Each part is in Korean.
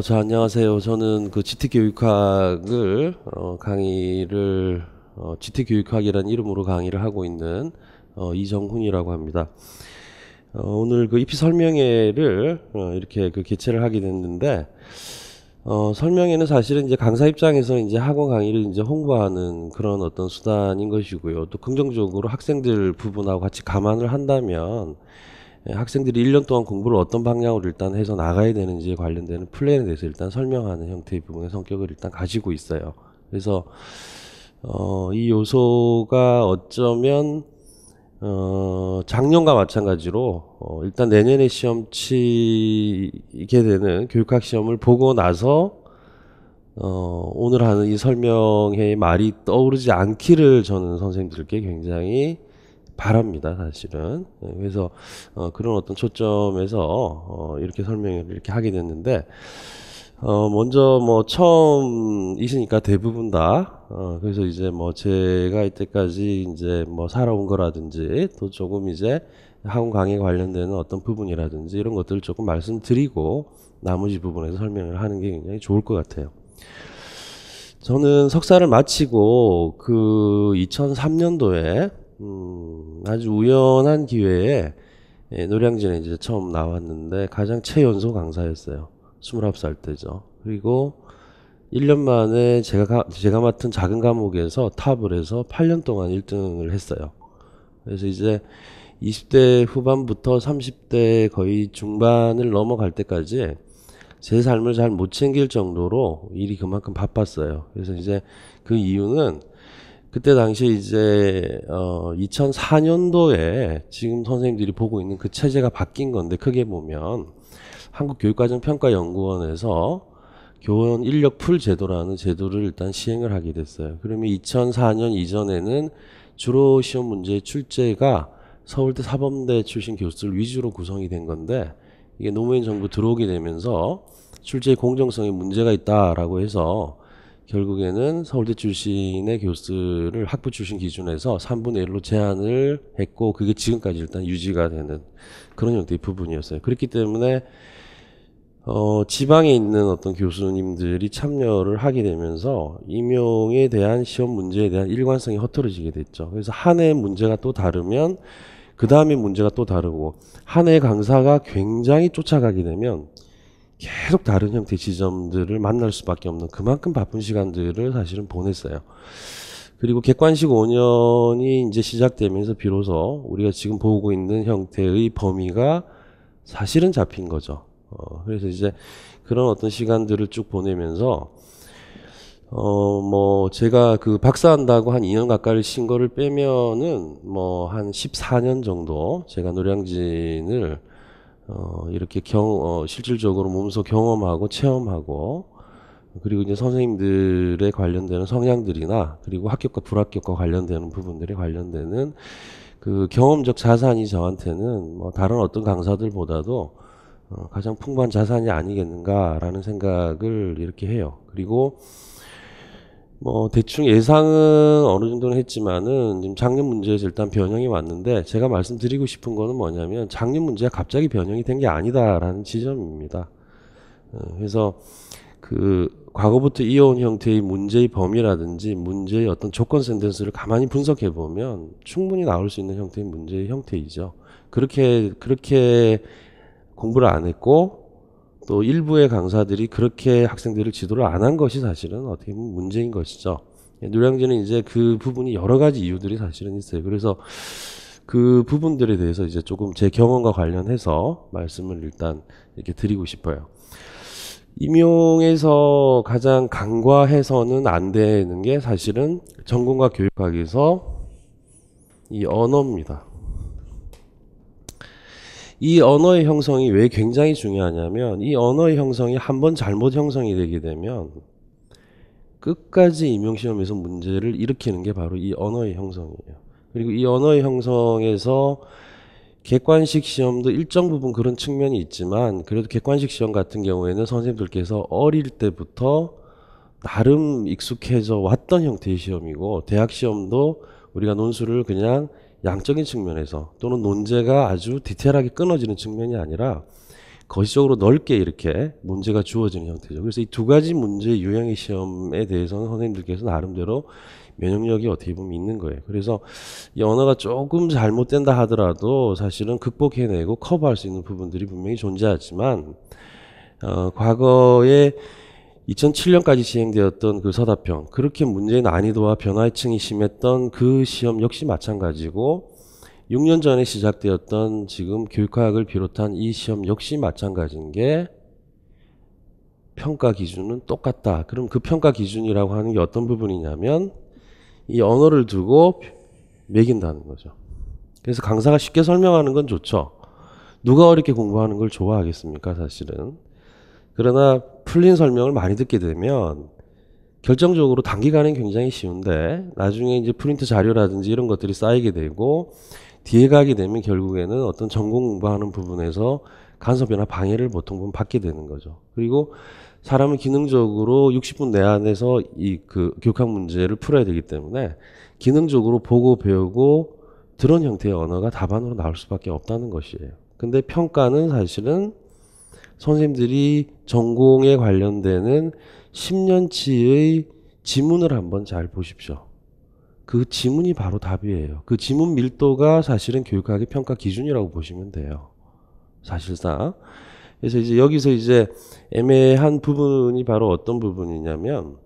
자, 안녕하세요. 저는 그 GT교육학을 강의를 GT교육학이라는 이름으로 강의를 하고 있는 이정훈이라고 합니다. 오늘 그 EP 설명회를 이렇게 그 개최를 하게 됐는데 설명회는 사실은 이제 강사 입장에서 이제 학원 강의를 이제 홍보하는 그런 어떤 수단인 것이고요. 또 긍정적으로 학생들 부분하고 같이 감안을 한다면 학생들이 1년 동안 공부를 어떤 방향으로 일단 해서 나가야 되는지에 관련되는 플랜에 대해서 일단 설명하는 형태의 부분의 성격을 일단 가지고 있어요. 그래서 이 요소가 어쩌면 작년과 마찬가지로 일단 내년에 시험 치게 되는 교육학 시험을 보고 나서 오늘 하는 이 설명회의 말이 떠오르지 않기를 저는 선생님들께 굉장히 바랍니다, 사실은. 그래서 그런 어떤 초점에서 이렇게 설명을 이렇게 하게 됐는데 먼저 뭐 처음이시니까 대부분 다 그래서 이제 뭐 제가 이때까지 이제 뭐 살아온 거라든지 또 조금 이제 학원 강의에 관련되는 어떤 부분이라든지 이런 것들을 조금 말씀드리고 나머지 부분에서 설명을 하는 게 굉장히 좋을 것 같아요. 저는 석사를 마치고 그 2003년도에 아주 우연한 기회에 노량진에 이제 처음 나왔는데 가장 최연소 강사였어요. 29살 때죠. 그리고 1년 만에 제가 맡은 작은 과목에서 탑을 해서 8년 동안 1등을 했어요. 그래서 이제 20대 후반부터 30대 거의 중반을 넘어갈 때까지 제 삶을 잘 못 챙길 정도로 일이 그만큼 바빴어요. 그래서 이제 그 이유는 그때 당시에 이제 2004년도에 지금 선생님들이 보고 있는 그 체제가 바뀐 건데 크게 보면 한국교육과정평가연구원에서 교원 인력 풀 제도라는 제도를 일단 시행을 하게 됐어요. 그러면 2004년 이전에는 주로 시험 문제의 출제가 서울대 사범대 출신 교수들 위주로 구성이 된 건데 이게 노무현 정부 들어오게 되면서 출제의 공정성에 문제가 있다라고 해서 결국에는 서울대 출신의 교수를 학부 출신 기준에서 3분의 1로 제한을 했고 그게 지금까지 일단 유지가 되는 그런 형태의 부분이었어요. 그렇기 때문에 지방에 있는 어떤 교수님들이 참여를 하게 되면서 임용에 대한 시험 문제에 대한 일관성이 흐트러지게 됐죠. 그래서 한 해 문제가 또 다르면 그 다음에 문제가 또 다르고 한 해 강사가 굉장히 쫓아가게 되면 계속 다른 형태의 지점들을 만날 수밖에 없는 그만큼 바쁜 시간들을 사실은 보냈어요. 그리고 객관식 5년이 이제 시작되면서 비로소 우리가 지금 보고 있는 형태의 범위가 사실은 잡힌 거죠. 그래서 이제 그런 어떤 시간들을 쭉 보내면서 뭐 제가 그 박사한다고 한 2년 가까이 쉰 거를 빼면은 뭐 한 14년 정도 제가 노량진을 이렇게 실질적으로 몸소 경험하고 체험하고 그리고 이제 선생님들에 관련되는 성향들이나 그리고 합격과 불합격과 관련되는 부분들에 관련되는 그 경험적 자산이 저한테는 뭐 다른 어떤 강사들보다도 가장 풍부한 자산이 아니겠는가라는 생각을 이렇게 해요. 그리고 뭐 대충 예상은 어느 정도는 했지만은 지금 작년 문제에서 일단 변형이 왔는데 제가 말씀드리고 싶은 거는 뭐냐면 작년 문제가 갑자기 변형이 된 게 아니다라는 지점입니다. 그래서 그 과거부터 이어온 형태의 문제의 범위라든지 문제의 어떤 조건 센텐스를 가만히 분석해 보면 충분히 나올 수 있는 형태의 문제의 형태이죠. 그렇게 공부를 안 했고 또 일부의 강사들이 그렇게 학생들을 지도를 안 한 것이 사실은 어떻게 보면 문제인 것이죠. 노량진은 이제 그 부분이 여러 가지 이유들이 사실은 있어요. 그래서 그 부분들에 대해서 이제 조금 제 경험과 관련해서 말씀을 일단 이렇게 드리고 싶어요. 임용에서 가장 간과해서는 안 되는 게 사실은 전공과 교육학에서 이 언어입니다. 이 언어의 형성이 왜 굉장히 중요하냐면 이 언어의 형성이 한번 잘못 형성이 되게 되면 끝까지 임용시험에서 문제를 일으키는 게 바로 이 언어의 형성이에요. 그리고 이 언어의 형성에서 객관식 시험도 일정 부분 그런 측면이 있지만 그래도 객관식 시험 같은 경우에는 선생님들께서 어릴 때부터 나름 익숙해져 왔던 형태의 시험이고 대학 시험도 우리가 논술을 그냥 양적인 측면에서 또는 논제가 아주 디테일하게 끊어지는 측면이 아니라 거시적으로 넓게 이렇게 문제가 주어지는 형태죠. 그래서 이 두 가지 문제 유형의 시험에 대해서는 선생님들께서 나름대로 면역력이 어떻게 보면 있는 거예요. 그래서 이 언어가 조금 잘못된다 하더라도 사실은 극복해내고 커버할 수 있는 부분들이 분명히 존재하지만 과거에 2007년까지 시행되었던 그 서답형, 그렇게 문제의 난이도와 변화층이 심했던 그 시험 역시 마찬가지고 6년 전에 시작되었던 지금 교육학을 비롯한 이 시험 역시 마찬가지인 게 평가 기준은 똑같다. 그럼 그 평가 기준이라고 하는 게 어떤 부분이냐면 이 언어를 두고 매긴다는 거죠. 그래서 강사가 쉽게 설명하는 건 좋죠. 누가 어렵게 공부하는 걸 좋아하겠습니까, 사실은. 그러나 풀린 설명을 많이 듣게 되면 결정적으로 단기간엔 굉장히 쉬운데 나중에 이제 프린트 자료라든지 이런 것들이 쌓이게 되고 뒤에 가게 되면 결국에는 어떤 전공 공부하는 부분에서 간섭이나 방해를 보통 받게 되는 거죠. 그리고 사람은 기능적으로 60분 내안에서 이 그 교육학 문제를 풀어야 되기 때문에 기능적으로 보고 배우고 드론 형태의 언어가 답안으로 나올 수밖에 없다는 것이에요. 근데 평가는 사실은 선생님들이 전공에 관련되는 10년치의 지문을 한번 잘 보십시오. 그 지문이 바로 답이에요. 그 지문 밀도가 사실은 교육학의 평가 기준이라고 보시면 돼요. 사실상. 그래서 이제 여기서 이제 애매한 부분이 바로 어떤 부분이냐면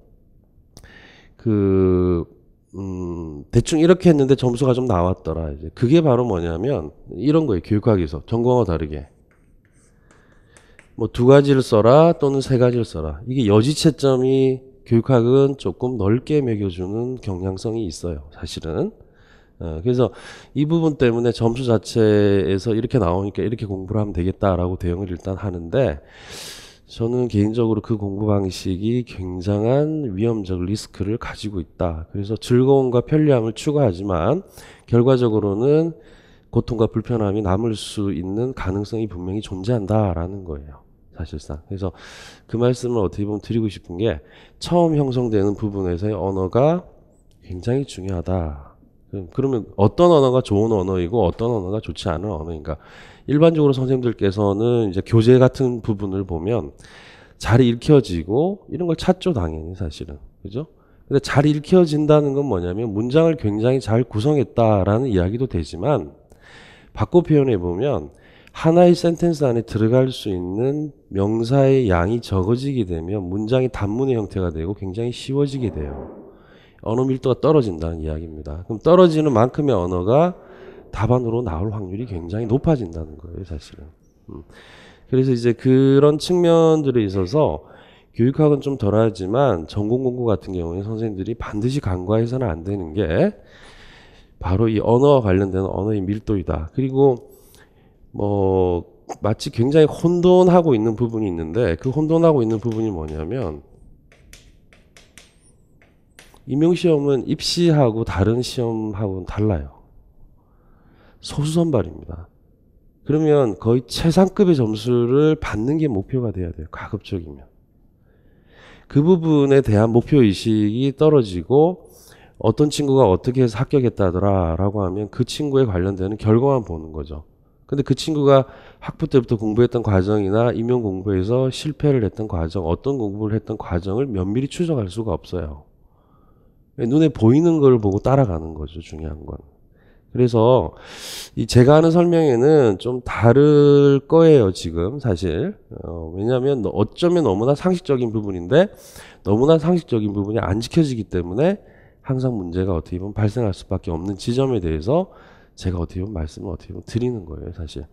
대충 이렇게 했는데 점수가 좀 나왔더라. 이제 그게 바로 뭐냐면 이런 거예요. 교육학에서 전공하고 다르게. 뭐 두 가지를 써라 또는 세 가지를 써라. 이게 여지채점이 교육학은 조금 넓게 매겨주는 경향성이 있어요. 사실은. 그래서 이 부분 때문에 점수 자체에서 이렇게 나오니까 이렇게 공부를 하면 되겠다라고 대응을 일단 하는데 저는 개인적으로 그 공부 방식이 굉장한 위험적 리스크를 가지고 있다. 그래서 즐거움과 편리함을 추구하지만 결과적으로는 고통과 불편함이 남을 수 있는 가능성이 분명히 존재한다라는 거예요. 사실상. 그래서 그 말씀을 어떻게 보면 드리고 싶은 게 처음 형성되는 부분에서의 언어가 굉장히 중요하다. 그러면 어떤 언어가 좋은 언어이고 어떤 언어가 좋지 않은 언어인가. 일반적으로 선생님들께서는 이제 교재 같은 부분을 보면 잘 읽혀지고 이런 걸 찾죠, 당연히 사실은. 그죠? 근데 잘 읽혀진다는 건 뭐냐면 문장을 굉장히 잘 구성했다라는 이야기도 되지만 바꿔 표현해 보면 하나의 센텐스 안에 들어갈 수 있는 명사의 양이 적어지게 되면 문장이 단문의 형태가 되고 굉장히 쉬워지게 돼요. 언어 밀도가 떨어진다는 이야기입니다. 그럼 떨어지는 만큼의 언어가 답안으로 나올 확률이 굉장히 높아진다는 거예요, 사실은. 그래서 이제 그런 측면들에 있어서 교육학은 좀 덜하지만 전공 공부 같은 경우에 선생님들이 반드시 간과해서는 안 되는 게 바로 이 언어와 관련된 언어의 밀도이다. 그리고 뭐 마치 굉장히 혼돈하고 있는 부분이 있는데 그 혼돈하고 있는 부분이 뭐냐면 임용시험은 입시하고 다른 시험하고는 달라요. 소수선발입니다. 그러면 거의 최상급의 점수를 받는 게 목표가 돼야 돼요. 가급적이면. 그 부분에 대한 목표의식이 떨어지고 어떤 친구가 어떻게 해서 합격했다더라 라고 하면 그 친구에 관련되는 결과만 보는 거죠. 근데 그 친구가 학부 때부터 공부했던 과정이나 임용 공부에서 실패를 했던 과정, 어떤 공부를 했던 과정을 면밀히 추적할 수가 없어요. 눈에 보이는 걸 보고 따라가는 거죠, 중요한 건. 그래서 이 제가 하는 설명에는 좀 다를 거예요, 지금 사실. 왜냐하면 어쩌면 너무나 상식적인 부분인데 너무나 상식적인 부분이 안 지켜지기 때문에 항상 문제가 어떻게 보면 발생할 수밖에 없는 지점에 대해서 제가 어떻게 보면 말씀을 어떻게 보면 드리는 거예요, 사실.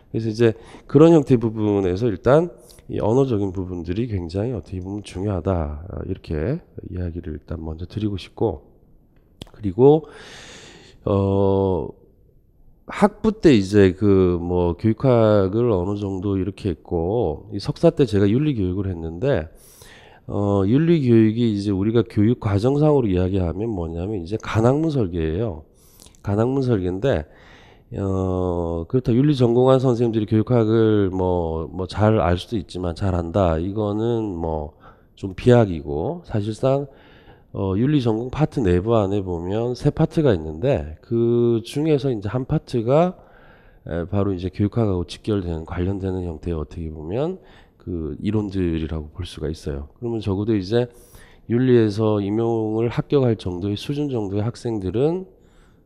그래서 이제 그런 형태의 부분에서 일단 이 언어적인 부분들이 굉장히 어떻게 보면 중요하다. 이렇게 이야기를 일단 먼저 드리고 싶고, 그리고 학부 때 이제 그 뭐 교육학을 어느 정도 이렇게 했고, 이 석사 때 제가 윤리 교육을 했는데, 윤리 교육이 이제 우리가 교육 과정상으로 이야기하면 뭐냐면 이제 간학문 설계예요. 간학문 설계인데, 그렇다. 윤리 전공한 선생님들이 교육학을 뭐 잘 알 수도 있지만 잘 안다. 이거는 뭐 좀 비약이고, 사실상 윤리 전공 파트 내부 안에 보면 세 파트가 있는데 그 중에서 이제 한 파트가 바로 이제 교육학하고 직결되는 관련되는 형태의 어떻게 보면 그 이론들이라고 볼 수가 있어요. 그러면 적어도 이제 윤리에서 임용을 합격할 정도의 수준 정도의 학생들은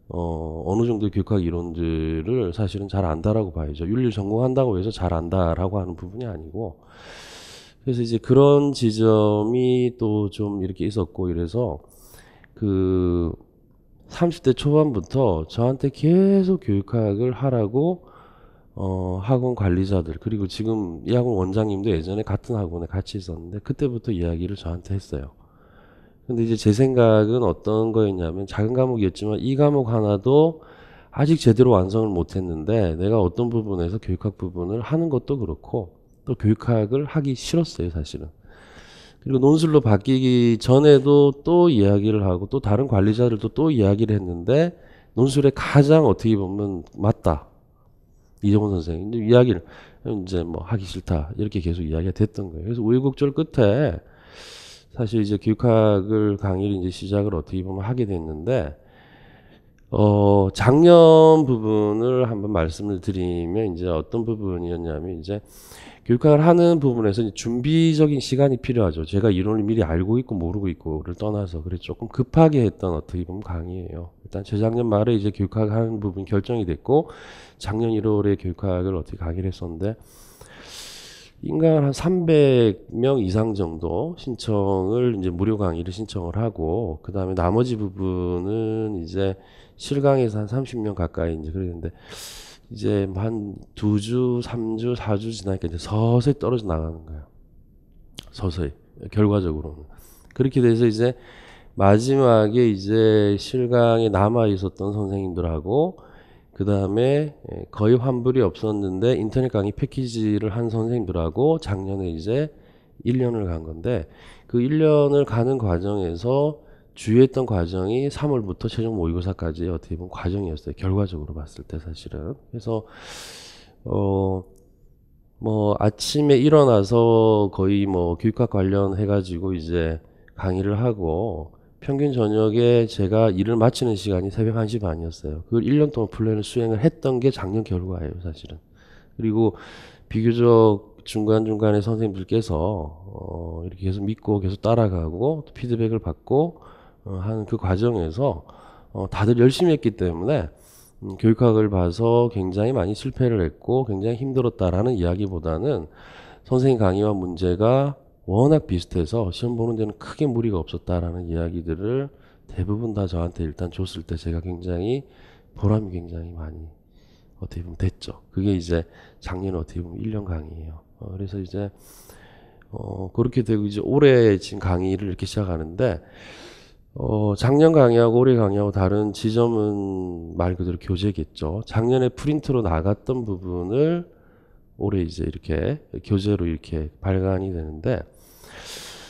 어느 정도의 교육학 이론들을 사실은 잘 안다라고 봐야죠. 윤리를 전공한다고 해서 잘 안다라고 하는 부분이 아니고, 그래서 이제 그런 지점이 또 좀 이렇게 있었고, 이래서 그 30대 초반부터 저한테 계속 교육학을 하라고 학원 관리자들, 그리고 지금 이 학원 원장님도 예전에 같은 학원에 같이 있었는데 그때부터 이야기를 저한테 했어요. 근데 이제 제 생각은 어떤 거였냐면, 작은 과목이었지만 이 과목 하나도 아직 제대로 완성을 못했는데 내가 어떤 부분에서 교육학 부분을 하는 것도 그렇고 또 교육학을 하기 싫었어요, 사실은. 그리고 논술로 바뀌기 전에도 또 이야기를 하고 또 다른 관리자들도 또 이야기를 했는데 논술에 가장 어떻게 보면 맞다, 이정훈 선생님 이제 이야기를 이제 뭐 하기 싫다 이렇게 계속 이야기가 됐던 거예요. 그래서 우여곡절 끝에 사실 이제 교육학을 강의를 이제 시작을 어떻게 보면 하게 됐는데, 작년 부분을 한번 말씀을 드리면 이제 어떤 부분이었냐면, 이제 교육학을 하는 부분에서 이제 준비적인 시간이 필요하죠. 제가 이론을 미리 알고 있고 모르고 있고를 떠나서 그래서 조금 급하게 했던 어떻게 보면 강의예요. 일단 재작년 말에 이제 교육학 하는 부분 결정이 됐고 작년 1월에 교육학을 어떻게 강의를 했었는데, 인간 한 300명 이상 정도 신청을 이제 무료 강의를 신청을 하고, 그 다음에 나머지 부분은 이제 실강에서 한 30명 가까이 이제 그랬는데, 이제 한 2주, 3주, 4주 지나니까 이제 서서히 떨어져 나가는 거예요. 서서히. 결과적으로는. 그렇게 돼서 이제 마지막에 이제 실강에 남아 있었던 선생님들하고 그 다음에 거의 환불이 없었는데 인터넷 강의 패키지를 한 선생님들하고 작년에 이제 1년을 간 건데, 그 1년을 가는 과정에서 주의했던 과정이 3월부터 최종 모의고사까지 어떻게 보면 과정이었어요. 결과적으로 봤을 때 사실은. 그래서 뭐 아침에 일어나서 거의 뭐 교육학 관련해 가지고 이제 강의를 하고, 평균 저녁에 제가 일을 마치는 시간이 새벽 1시 반이었어요. 그걸 1년 동안 플랜을 수행을 했던 게 작년 결과예요, 사실은. 그리고 비교적 중간중간에 선생님들께서 이렇게 계속 믿고 계속 따라가고 또 피드백을 받고 하는 그 과정에서 다들 열심히 했기 때문에 교육학을 봐서 굉장히 많이 실패를 했고 굉장히 힘들었다라는 이야기보다는 선생님 강의와 문제가 워낙 비슷해서 시험 보는 데는 크게 무리가 없었다라는 이야기들을 대부분 다 저한테 일단 줬을 때 제가 굉장히 보람이 굉장히 많이 어떻게 보면 됐죠. 그게 이제 작년 어떻게 보면 1년 강의예요. 그래서 이제 그렇게 되고 이제 올해 지금 강의를 이렇게 시작하는데, 작년 강의하고 올해 강의하고 다른 지점은 말 그대로 교재겠죠. 작년에 프린트로 나갔던 부분을 올해 이제 이렇게 교재로 이렇게 발간이 되는데,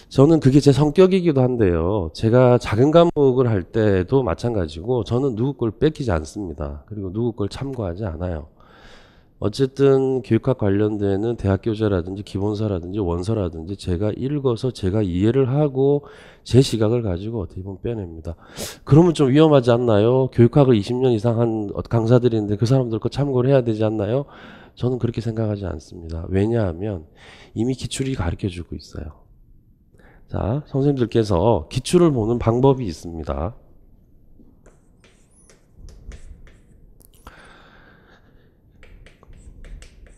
저는 그게 제 성격이기도 한데요. 제가 작은 과목을 할 때도 마찬가지고 저는 누구 걸 뺏기지 않습니다. 그리고 누구 걸 참고하지 않아요. 어쨌든 교육학 관련되는 대학 교재라든지 기본서라든지 원서라든지 제가 읽어서 제가 이해를 하고 제 시각을 가지고 어떻게 보면 빼냅니다. 그러면 좀 위험하지 않나요? 교육학을 20년 이상 한 강사들이 있는데 그 사람들 거 참고를 해야 되지 않나요? 저는 그렇게 생각하지 않습니다. 왜냐하면 이미 기출이 가르쳐주고 있어요. 자, 선생님들께서 기출을 보는 방법이 있습니다.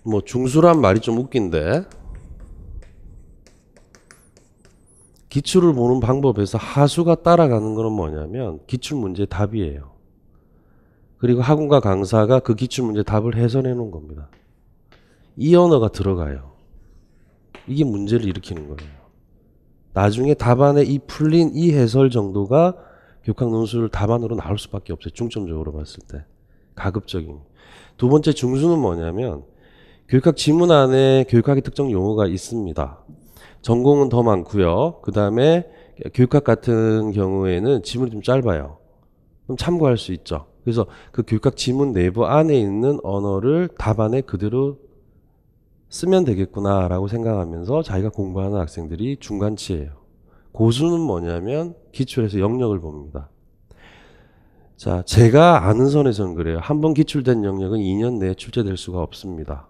뭐 중수란 말이 좀 웃긴데, 기출을 보는 방법에서 하수가 따라가는 거는 뭐냐면 기출 문제의 답이에요. 그리고 학원과 강사가 그 기출 문제 답을 해설해 놓은 겁니다. 이 언어가 들어가요. 이게 문제를 일으키는 거예요. 나중에 답안에 이 풀린 이 해설 정도가 교육학 논술 답안으로 나올 수밖에 없어요. 중점적으로 봤을 때. 가급적인. 두 번째 중수는 뭐냐면 교육학 지문 안에 교육학의 특정 용어가 있습니다. 전공은 더 많고요. 그 다음에 교육학 같은 경우에는 지문이 좀 짧아요. 그럼 참고할 수 있죠. 그래서 그 교육학 지문 내부 안에 있는 언어를 답안에 그대로 쓰면 되겠구나 라고 생각하면서 자기가 공부하는 학생들이 중간치예요. 고수는 뭐냐면 기출에서 영역을 봅니다. 자, 제가 아는 선에서는 그래요. 한 번 기출된 영역은 2년 내에 출제될 수가 없습니다.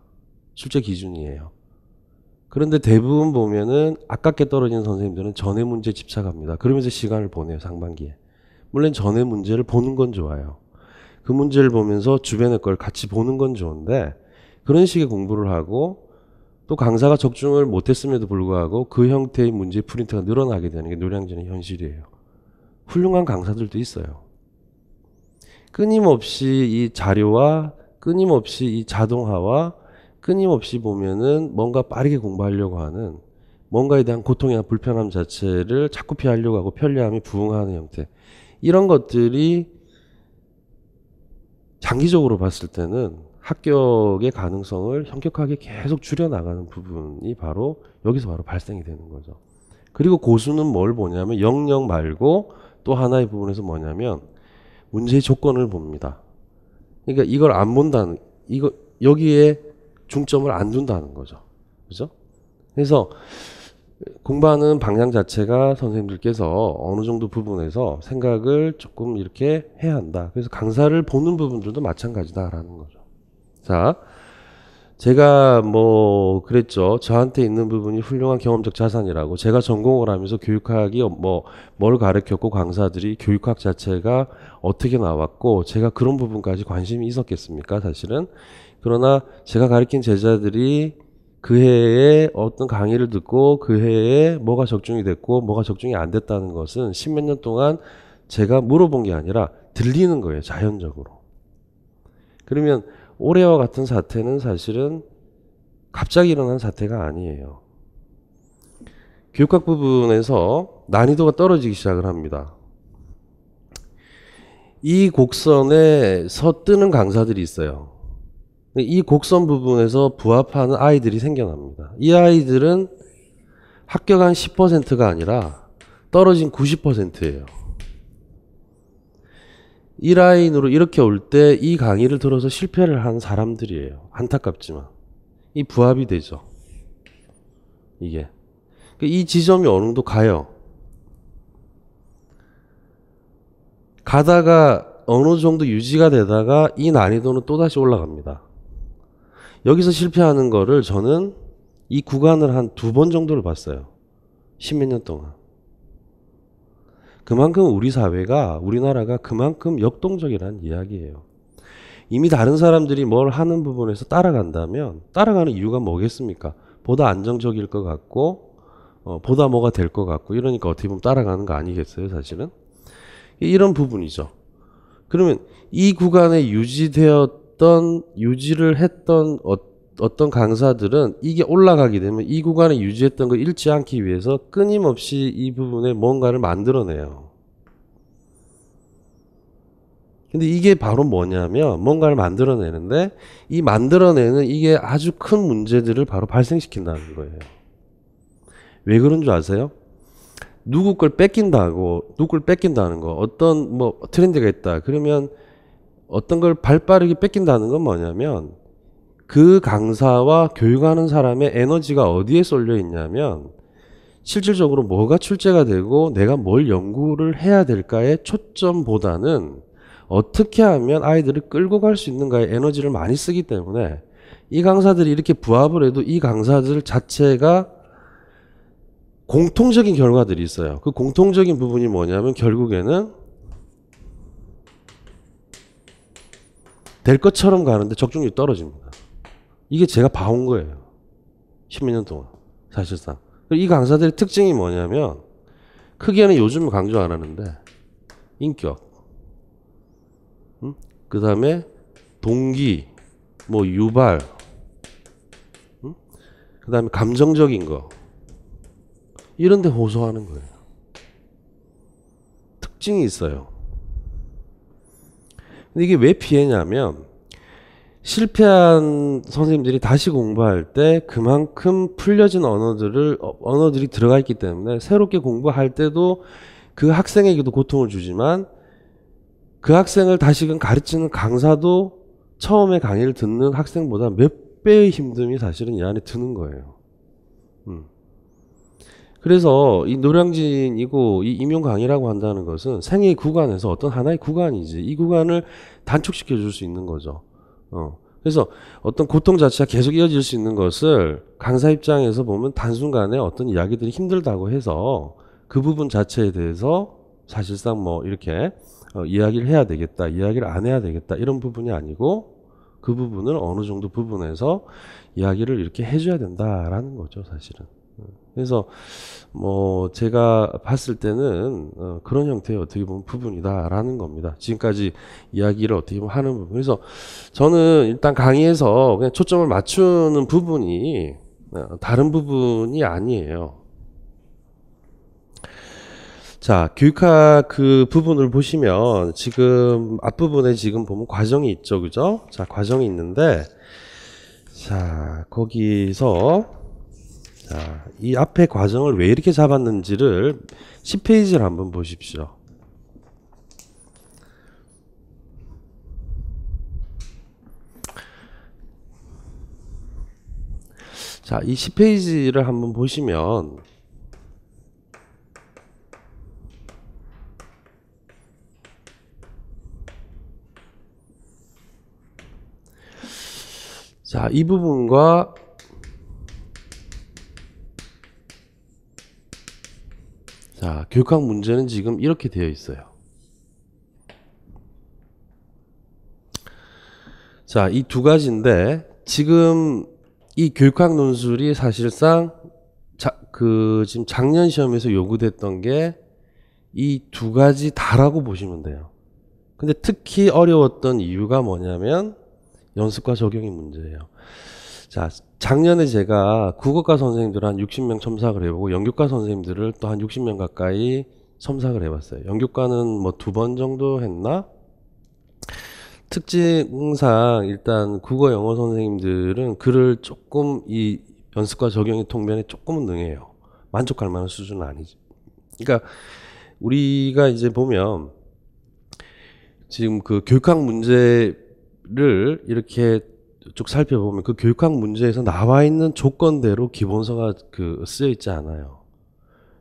출제 기준이에요. 그런데 대부분 보면은 아깝게 떨어지는 선생님들은 전에 문제 집착합니다. 그러면서 시간을 보내요, 상반기에. 물론 전에 문제를 보는 건 좋아요. 그 문제를 보면서 주변의 걸 같이 보는 건 좋은데, 그런 식의 공부를 하고 또 강사가 적중을 못했음에도 불구하고 그 형태의 문제 프린트가 늘어나게 되는 게 노량진의 현실이에요. 훌륭한 강사들도 있어요. 끊임없이 이 자료와 끊임없이 이 자동화와 끊임없이 보면은 뭔가 빠르게 공부하려고 하는, 뭔가에 대한 고통이나 불편함 자체를 자꾸 피하려고 하고 편리함이 부응하는 형태, 이런 것들이 장기적으로 봤을 때는 합격의 가능성을 현격하게 계속 줄여나가는 부분이 바로 여기서 바로 발생이 되는 거죠. 그리고 고수는 뭘 보냐면 영역 말고 또 하나의 부분에서 뭐냐면 문제의 조건을 봅니다. 그러니까 이걸 안 본다는, 이거 여기에 중점을 안 둔다는 거죠. 그죠? 그래서 공부하는 방향 자체가 선생님들께서 어느 정도 부분에서 생각을 조금 이렇게 해야 한다. 그래서 강사를 보는 부분들도 마찬가지다라는 거죠. 자, 제가 뭐 그랬죠. 저한테 있는 부분이 훌륭한 경험적 자산이라고. 제가 전공을 하면서 교육학이 뭘 가르쳤고 강사들이 교육학 자체가 어떻게 나왔고 제가 그런 부분까지 관심이 있었겠습니까? 사실은. 그러나 제가 가르친 제자들이 그 해에 어떤 강의를 듣고 그 해에 뭐가 적중이 됐고 뭐가 적중이 안 됐다는 것은 십몇 년 동안 제가 물어본 게 아니라 들리는 거예요. 자연적으로. 그러면 올해와 같은 사태는 사실은 갑자기 일어난 사태가 아니에요. 교육학 부분에서 난이도가 떨어지기 시작을 합니다. 이 곡선에서 뜨는 강사들이 있어요. 이 곡선 부분에서 부합하는 아이들이 생겨납니다. 이 아이들은 합격한 10%가 아니라 떨어진 90%예요. 이 라인으로 이렇게 올 때 이 강의를 들어서 실패를 한 사람들이에요. 안타깝지만. 이 부합이 되죠. 이게. 이 지점이 어느 정도 가요. 가다가 어느 정도 유지가 되다가 이 난이도는 또다시 올라갑니다. 여기서 실패하는 거를 저는 이 구간을 한 2번 정도를 봤어요. 십몇 년 동안. 그만큼 우리 사회가, 우리나라가 그만큼 역동적이라는 이야기예요. 이미 다른 사람들이 뭘 하는 부분에서 따라간다면 따라가는 이유가 뭐겠습니까? 보다 안정적일 것 같고 보다 뭐가 될 것 같고 이러니까 어떻게 보면 따라가는 거 아니겠어요, 사실은? 이런 부분이죠. 그러면 이 구간에 유지를 했던 어떤 강사들은 이게 올라가게 되면 이 구간에 유지했던 걸 잃지 않기 위해서 끊임없이 이 부분에 뭔가를 만들어내요. 근데 이게 바로 뭐냐면 뭔가를 만들어내는데 이 만들어내는 이게 아주 큰 문제들을 바로 발생시킨다는 거예요. 왜 그런 줄 아세요? 누구 걸 뺏긴다는 거, 어떤 뭐 트렌드가 있다. 그러면 어떤 걸 발빠르게 뺏긴다는 건 뭐냐면 그 강사와 교육하는 사람의 에너지가 어디에 쏠려 있냐면 실질적으로 뭐가 출제가 되고 내가 뭘 연구를 해야 될까의 초점보다는 어떻게 하면 아이들을 끌고 갈 수 있는가에 에너지를 많이 쓰기 때문에 이 강사들이 이렇게 부합을 해도 이 강사들 자체가 공통적인 결과들이 있어요. 그 공통적인 부분이 뭐냐면 결국에는 될 것처럼 가는데 적중률이 떨어집니다. 이게 제가 봐온 거예요. 십몇 년 동안 사실상. 이 강사들의 특징이 뭐냐면 크게는 요즘 강조 안 하는데 인격, 그 다음에 동기, 뭐 유발, 그 다음에 감정적인 거 이런 데 호소하는 거예요. 특징이 있어요. 근데 이게 왜 피해냐면 실패한 선생님들이 다시 공부할 때 그만큼 풀려진 언어들이 들어가 있기 때문에 새롭게 공부할 때도 그 학생에게도 고통을 주지만 그 학생을 다시금 가르치는 강사도 처음에 강의를 듣는 학생보다 몇 배의 힘듦이 사실은 이 안에 드는 거예요. 그래서 이 노량진이고 이 임용강이라고 한다는 것은 생애 구간에서 어떤 하나의 구간이지 이 구간을 단축시켜 줄 수 있는 거죠. 그래서 어떤 고통 자체가 계속 이어질 수 있는 것을 강사 입장에서 보면 단순간에 어떤 이야기들이 힘들다고 해서 그 부분 자체에 대해서 사실상 뭐 이렇게 이야기를 해야 되겠다, 이야기를 안 해야 되겠다 이런 부분이 아니고 그 부분을 어느 정도 부분에서 이야기를 이렇게 해줘야 된다라는 거죠, 사실은. 그래서 뭐 제가 봤을 때는 그런 형태의 어떻게 보면 부분이다라는 겁니다. 지금까지 이야기를 어떻게 보면 하는 부분. 그래서 저는 일단 강의에서 그냥 초점을 맞추는 부분이 다른 부분이 아니에요. 자, 교육학 그 부분을 보시면 지금 앞부분에 지금 보면 과정이 있죠, 그죠? 자, 과정이 있는데 자, 거기서 자, 이 앞에 과정을 왜 이렇게 잡았는지를 10페이지를 한번 보십시오. 자, 이 10페이지를 한번 보시면 자, 이 부분과 자, 교육학 문제는 지금 이렇게 되어 있어요. 자, 이 두 가지인데 지금 이 교육학 논술이 사실상 지금 작년 시험에서 요구됐던 게 이 두 가지 다라고 보시면 돼요. 근데 특히 어려웠던 이유가 뭐냐면 연습과 적용이 문제예요. 자, 작년에 제가 국어과 선생님들 한 60명 첨삭을 해보고 연교과 선생님들을 또 한 60명 가까이 첨삭을 해봤어요. 연교과는 뭐 2번 정도 했나? 특징상 일단 국어 영어 선생님들은 글을 조금 이 연습과 적용의 통변에 조금은 능해요. 만족할 만한 수준은 아니지. 그러니까 우리가 이제 보면 지금 그 교육학 문제를 이렇게 쭉 살펴보면 그 교육학 문제에서 나와 있는 조건대로 기본서가 쓰여 있지 않아요.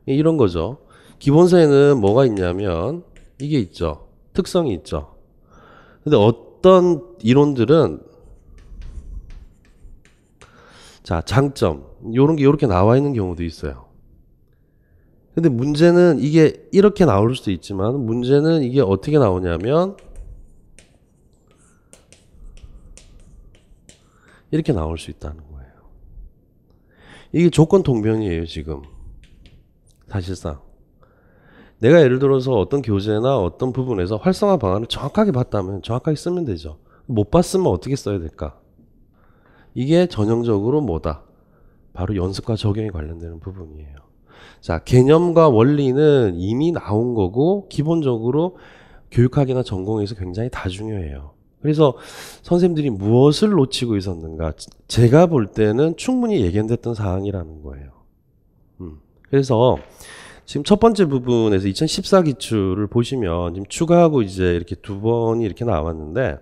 이런 거죠. 기본서에는 뭐가 있냐면 이게 있죠. 특성이 있죠. 근데 어떤 이론들은 자, 장점 요런 게 이렇게 나와 있는 경우도 있어요. 근데 문제는 이게 이렇게 나올 수도 있지만 문제는 이게 어떻게 나오냐면 이렇게 나올 수 있다는 거예요. 이게 조건 동변이에요, 지금. 사실상. 내가 예를 들어서 어떤 교재나 어떤 부분에서 활성화 방안을 정확하게 봤다면 정확하게 쓰면 되죠. 못 봤으면 어떻게 써야 될까? 이게 전형적으로 뭐다? 바로 연습과 적용에 관련되는 부분이에요. 자, 개념과 원리는 이미 나온 거고 기본적으로 교육학이나 전공에서 굉장히 다 중요해요. 그래서 선생님들이 무엇을 놓치고 있었는가? 제가 볼 때는 충분히 예견됐던 사항이라는 거예요. 그래서 지금 첫 번째 부분에서 2014 기출을 보시면 지금 추가하고 이제 이렇게 두 번이 이렇게 나왔는데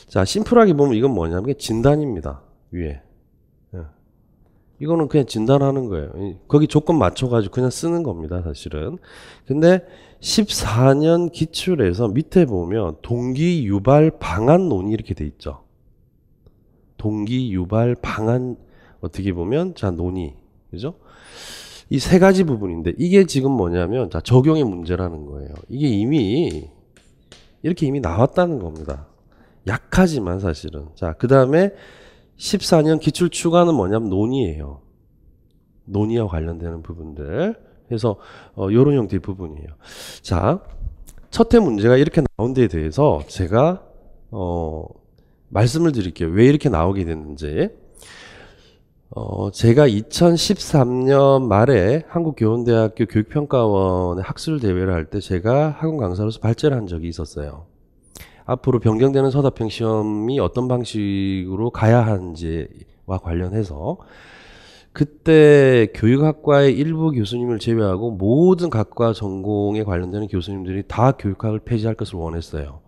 자, 심플하게 보면 이건 뭐냐면 이게 진단입니다. 위에. 이거는 그냥 진단하는 거예요. 거기 조건 맞춰가지고 그냥 쓰는 겁니다, 사실은. 근데 14년 기출에서 밑에 보면 동기 유발 방안 논의 이렇게 돼 있죠. 동기 유발 방안 어떻게 보면 자, 논의. 그죠? 이 세 가지 부분인데 이게 지금 뭐냐면 자, 적용의 문제라는 거예요. 이게 이미 이렇게 이미 나왔다는 겁니다. 약하지만 사실은. 자, 그다음에 14년 기출 추가는 뭐냐면 논의예요. 논의와 관련되는 부분들. 그래서 이런 형태의 부분이에요. 자, 첫 해 문제가 이렇게 나온 데에 대해서 제가 말씀을 드릴게요. 왜 이렇게 나오게 됐는지. 제가 2013년 말에 한국교원대학교 교육평가원의 학술대회를 할 때 제가 학원 강사로서 발제를 한 적이 있었어요. 앞으로 변경되는 서답형 시험이 어떤 방식으로 가야 하는지와 관련해서 그때 교육학과의 일부 교수님을 제외하고 모든 각과 전공에 관련되는 교수님들이 다 교육학을 폐지할 것을 원했어요.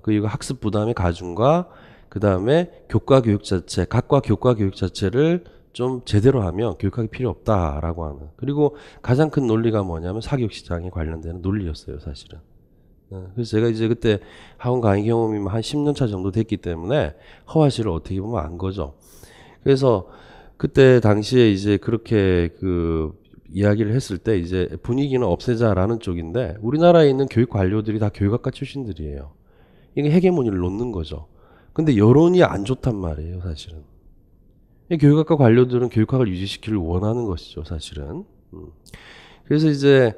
그 이유가 학습 부담의 가중과 그 다음에 교과 교육 자체, 각과 교과 교육 자체를 좀 제대로 하면 교육학이 필요 없다라고 하는. 그리고 가장 큰 논리가 뭐냐면 사교육시장에 관련되는 논리였어요, 사실은. 그래서 제가 이제 그때 학원 강의 경험이 한 10년 차 정도 됐기 때문에 허와시를 어떻게 보면 안 거죠. 그래서 그때 당시에 이제 그렇게 그 이야기를 했을 때 이제 분위기는 없애자라는 쪽인데 우리나라에 있는 교육 관료들이 다 교육학과 출신들이에요. 이게 헤게모니를 놓는 거죠. 근데 여론이 안 좋단 말이에요, 사실은. 이 교육학과 관료들은 교육학을 유지시키를 원하는 것이죠, 사실은. 그래서 이제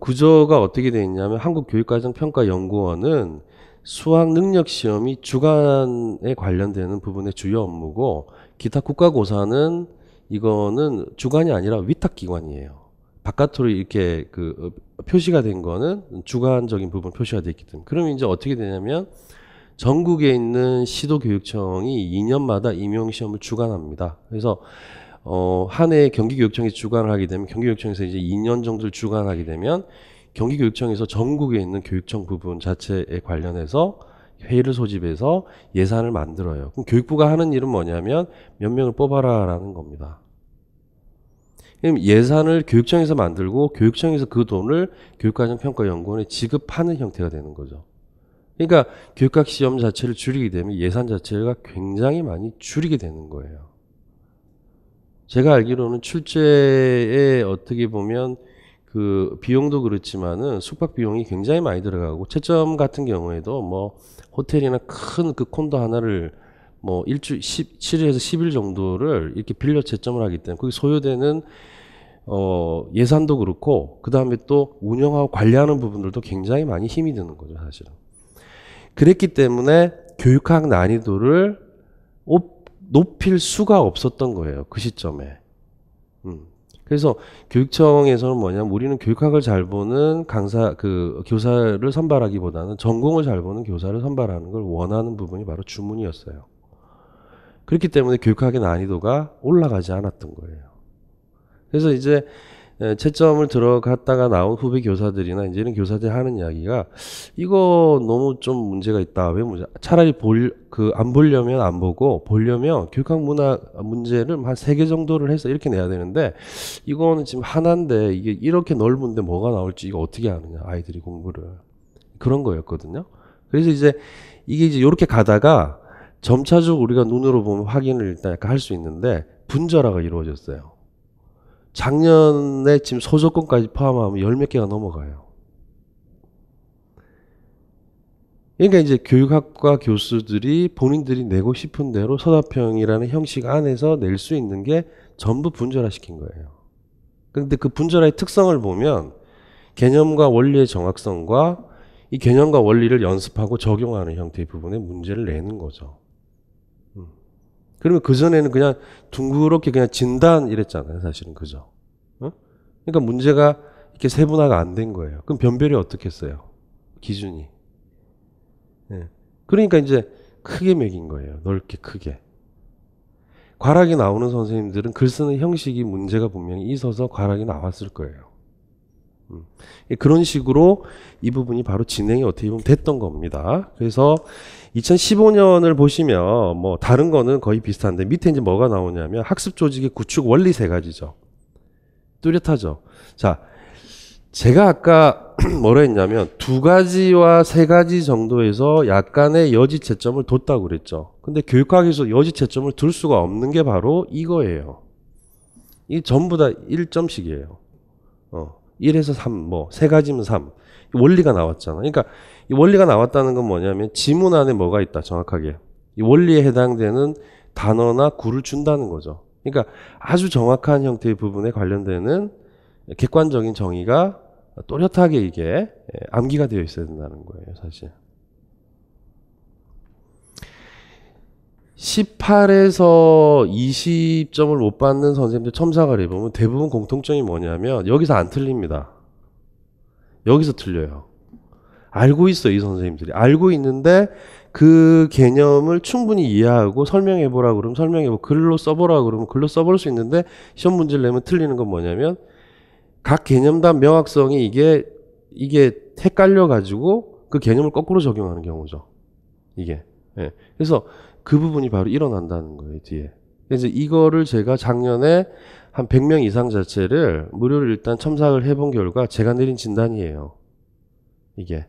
구조가 어떻게 되어 있냐면 한국교육과정평가연구원은 수학능력시험이 주관에 관련되는 부분의 주요 업무고 기타 국가고사는 이거는 주관이 아니라 위탁기관이에요. 바깥으로 이렇게 그 표시가 된 거는 주관적인 부분 표시가 되어 있기 때문에. 그러면 이제 어떻게 되냐면 전국에 있는 시도교육청이 2년마다 임용시험을 주관합니다. 그래서 한 해 경기교육청이 주관을 하게 되면 경기교육청에서 이제 2년 정도를 주관하게 되면 경기교육청에서 전국에 있는 교육청 부분 자체에 관련해서 회의를 소집해서 예산을 만들어요. 그럼 교육부가 하는 일은 뭐냐면 몇 명을 뽑아라라는 겁니다. 그럼 예산을 교육청에서 만들고 교육청에서 그 돈을 교육과정평가연구원에 지급하는 형태가 되는 거죠. 그러니까 교육학 시험 자체를 줄이게 되면 예산 자체가 굉장히 많이 줄이게 되는 거예요. 제가 알기로는 출제에 어떻게 보면 그 비용도 그렇지만은 숙박 비용이 굉장히 많이 들어가고 채점 같은 경우에도 뭐 호텔이나 큰 그 콘도 하나를 뭐 7일에서 10일 정도를 이렇게 빌려 채점을 하기 때문에 거기 소요되는 예산도 그렇고 그 다음에 또 운영하고 관리하는 부분들도 굉장히 많이 힘이 드는 거죠, 사실은. 그랬기 때문에 교육학 난이도를 높일 수가 없었던 거예요. 그 시점에. 그래서 교육청에서는 뭐냐면 우리는 교육학을 잘 보는 교사를 선발하기보다는 전공을 잘 보는 교사를 선발하는 걸 원하는 부분이 바로 주문이었어요. 그렇기 때문에 교육학의 난이도가 올라가지 않았던 거예요. 그래서 이제 채점을 들어갔다가 나온 후배 교사들이나 이제 이런 교사들이 하는 이야기가 이거 너무 좀 문제가 있다. 왜 차라리 안 보려면 안 보고 보려면 교육학 문화 문제를 한 3개 정도를 해서 이렇게 내야 되는데 이거는 지금 하나인데 이게 이렇게 넓은데 뭐가 나올지 이거 어떻게 아느냐. 아이들이 공부를. 그런 거였거든요. 그래서 이제 이게 이제 이렇게 가다가 점차적으로 우리가 눈으로 보면 확인을 일단 약간 할 수 있는데 분절화가 이루어졌어요. 작년에 지금 소조건까지 포함하면 10몇 개가 넘어가요. 그러니까 이제 교육학과 교수들이 본인들이 내고 싶은 대로 서답형이라는 형식 안에서 낼 수 있는 게 전부 분절화 시킨 거예요. 그런데 그 분절화의 특성을 보면 개념과 원리의 정확성과 이 개념과 원리를 연습하고 적용하는 형태의 부분에 문제를 내는 거죠. 그러면 그전에는 그냥 둥그렇게 그냥 진단 이랬잖아요, 사실은. 그죠? 그러니까 문제가 이렇게 세분화가 안 된 거예요. 그럼 변별이 어떻게 했어요? 기준이. 네. 그러니까 이제 크게 매긴 거예요. 넓게 크게. 과락이 나오는 선생님들은 글 쓰는 형식이 문제가 분명히 있어서 과락이 나왔을 거예요. 그런 식으로 이 부분이 바로 진행이 어떻게 보면 됐던 겁니다. 그래서 2015년을 보시면 뭐 다른 거는 거의 비슷한데 밑에 이제 뭐가 나오냐면 학습 조직의 구축 원리 3가지죠. 뚜렷하죠. 자, 제가 아까 뭐라 했냐면 2가지와 3가지 정도에서 약간의 여지 채점을 뒀다고 그랬죠. 근데 교육학에서 여지 채점을 둘 수가 없는 게 바로 이거예요. 이 전부 다 1점씩이에요. 1에서 3, 뭐 3가지면 3. 원리가 나왔잖아. 그러니까 이 원리가 나왔다는 건 뭐냐면 지문 안에 뭐가 있다, 정확하게. 이 원리에 해당되는 단어나 구를 준다는 거죠. 그러니까 아주 정확한 형태의 부분에 관련되는 객관적인 정의가 또렷하게 이게 암기가 되어 있어야 된다는 거예요, 사실. 18에서 20점을 못 받는 선생님들 첨삭을 해보면 대부분 공통점이 뭐냐면 여기서 안 틀립니다. 여기서 틀려요. 알고 있어요, 이 선생님들이. 알고 있는데 그 개념을 충분히 이해하고 설명해보라 그러면 설명해보고 글로 써보라 그러면 글로 써볼 수 있는데 시험 문제를 내면 틀리는 건 뭐냐면 각 개념단 명확성이 이게 헷갈려가지고 그 개념을 거꾸로 적용하는 경우죠. 이게. 예. 그래서 그 부분이 바로 일어난다는 거예요, 뒤에. 그래서 이거를 제가 작년에 한 100명 이상 자체를 무료로 일단 첨삭을 해본 결과 제가 내린 진단이에요. 이게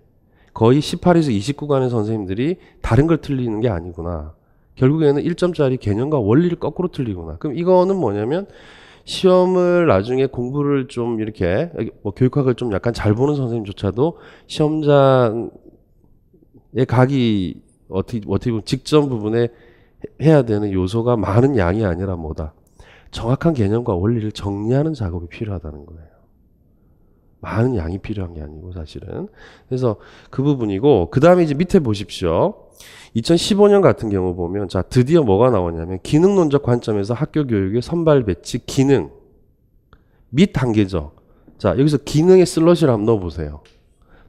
거의 18에서 29간의 선생님들이 다른 걸 틀리는 게 아니구나. 결국에는 1점짜리 개념과 원리를 거꾸로 틀리구나. 그럼 이거는 뭐냐면 시험을 나중에 공부를 좀 이렇게 뭐 교육학을 좀 약간 잘 보는 선생님조차도 시험장에 가기 어떻게 보면 직전 부분에 해야 되는 요소가 많은 양이 아니라 뭐다. 정확한 개념과 원리를 정리하는 작업이 필요하다는 거예요. 많은 양이 필요한 게 아니고 사실은. 그래서 그 부분이고 그 다음에 이제 밑에 보십시오. 2015년 같은 경우 보면 자 드디어 뭐가 나오냐면 기능론적 관점에서 학교 교육의 선발 배치 기능 및 단계죠. 자 여기서 기능의 슬러시를 한번 넣어보세요.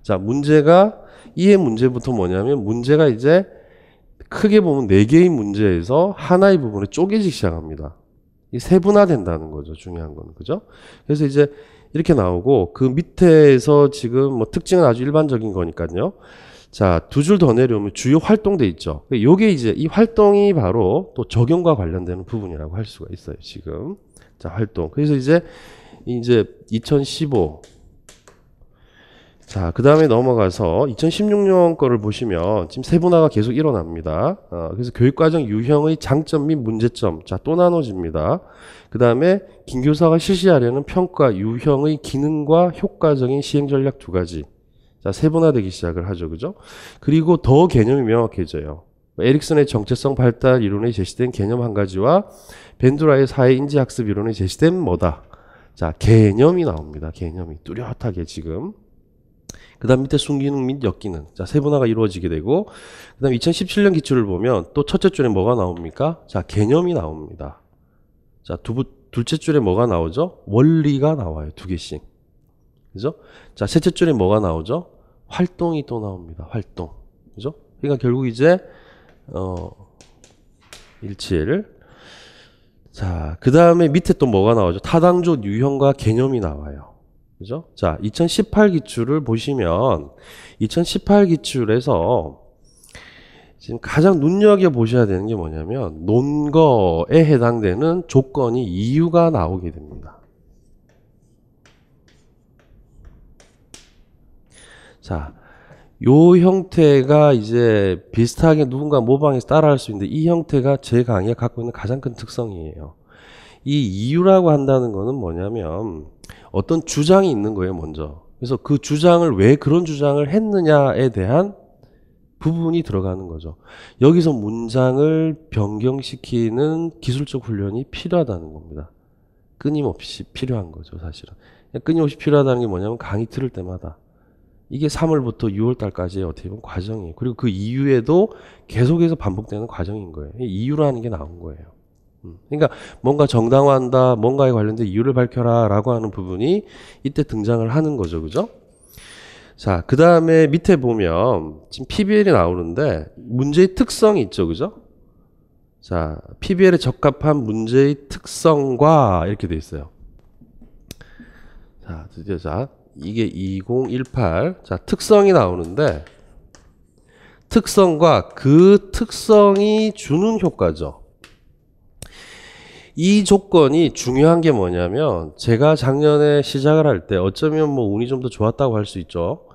자 문제가 이해 문제부터 뭐냐면 문제가 이제 크게 보면 4개의 문제에서 하나의 부분에 쪼개지기 시작합니다. 이 세분화된다는 거죠. 중요한 건. 그죠? 그래서 이제 이렇게 나오고 그 밑에서 지금 뭐 특징은 아주 일반적인 거니까요. 자, 2줄 더 내려오면 주요 활동돼 있죠. 요게 이제 이 활동이 바로 또 적용과 관련되는 부분이라고 할 수가 있어요. 지금. 자, 활동. 그래서 이제 2015 자, 그 다음에 넘어가서 2016년 거를 보시면 지금 세분화가 계속 일어납니다. 그래서 교육과정 유형의 장점 및 문제점. 자, 또 나눠집니다. 그 다음에 김교사가 실시하려는 평가 유형의 기능과 효과적인 시행 전략 2가지. 자, 세분화되기 시작을 하죠. 그죠? 그리고 더 개념이 명확해져요. 에릭슨의 정체성 발달 이론에 제시된 개념 1가지와 벤두라의 사회 인지 학습 이론에 제시된 뭐다? 자, 개념이 나옵니다. 개념이 뚜렷하게 지금. 그 다음 밑에 순기능 및 역기능. 자, 세분화가 이루어지게 되고, 그 다음 2017년 기출을 보면 또 첫째 줄에 뭐가 나옵니까? 자, 개념이 나옵니다. 자, 둘째 줄에 뭐가 나오죠? 원리가 나와요. 2개씩. 그죠? 자, 셋째 줄에 뭐가 나오죠? 활동이 또 나옵니다. 활동. 그죠? 그러니까 결국 이제, 17. 자, 그 다음에 밑에 또 뭐가 나오죠? 타당조 유형과 개념이 나와요. 그죠? 자, 2018 기출을 보시면 2018 기출에서 지금 가장 눈여겨보셔야 되는 게 뭐냐면 논거에 해당되는 조건이 이유가 나오게 됩니다. 자, 요 형태가 이제 비슷하게 누군가 모방해서 따라할 수 있는데 이 형태가 제 강의가 갖고 있는 가장 큰 특성이에요. 이 이유라고 한다는 거는 뭐냐면 어떤 주장이 있는 거예요, 먼저. 그래서 그 주장을 왜 그런 주장을 했느냐에 대한 부분이 들어가는 거죠. 여기서 문장을 변경시키는 기술적 훈련이 필요하다는 겁니다. 끊임없이 필요한 거죠, 사실은. 끊임없이 필요하다는 게 뭐냐면 강의 들을 때마다 이게 3월부터 6월 달까지의 어떻게 보면 과정이에요. 그리고 그 이후에도 계속해서 반복되는 과정인 거예요. 이유라는 게 나온 거예요. 그러니까 뭔가 정당화한다, 뭔가에 관련된 이유를 밝혀라 라고 하는 부분이 이때 등장을 하는 거죠. 그죠? 자, 그 다음에 밑에 보면 지금 PBL이 나오는데 문제의 특성이 있죠. 그죠? 자, PBL에 적합한 문제의 특성과 이렇게 돼 있어요. 자, 드디어 자, 이게 2018. 자, 특성이 나오는데 특성과 그 특성이 주는 효과죠. 이 조건이 중요한 게 뭐냐면 제가 작년에 시작을 할 때 어쩌면 뭐 운이 좀 더 좋았다고 할 수 있죠.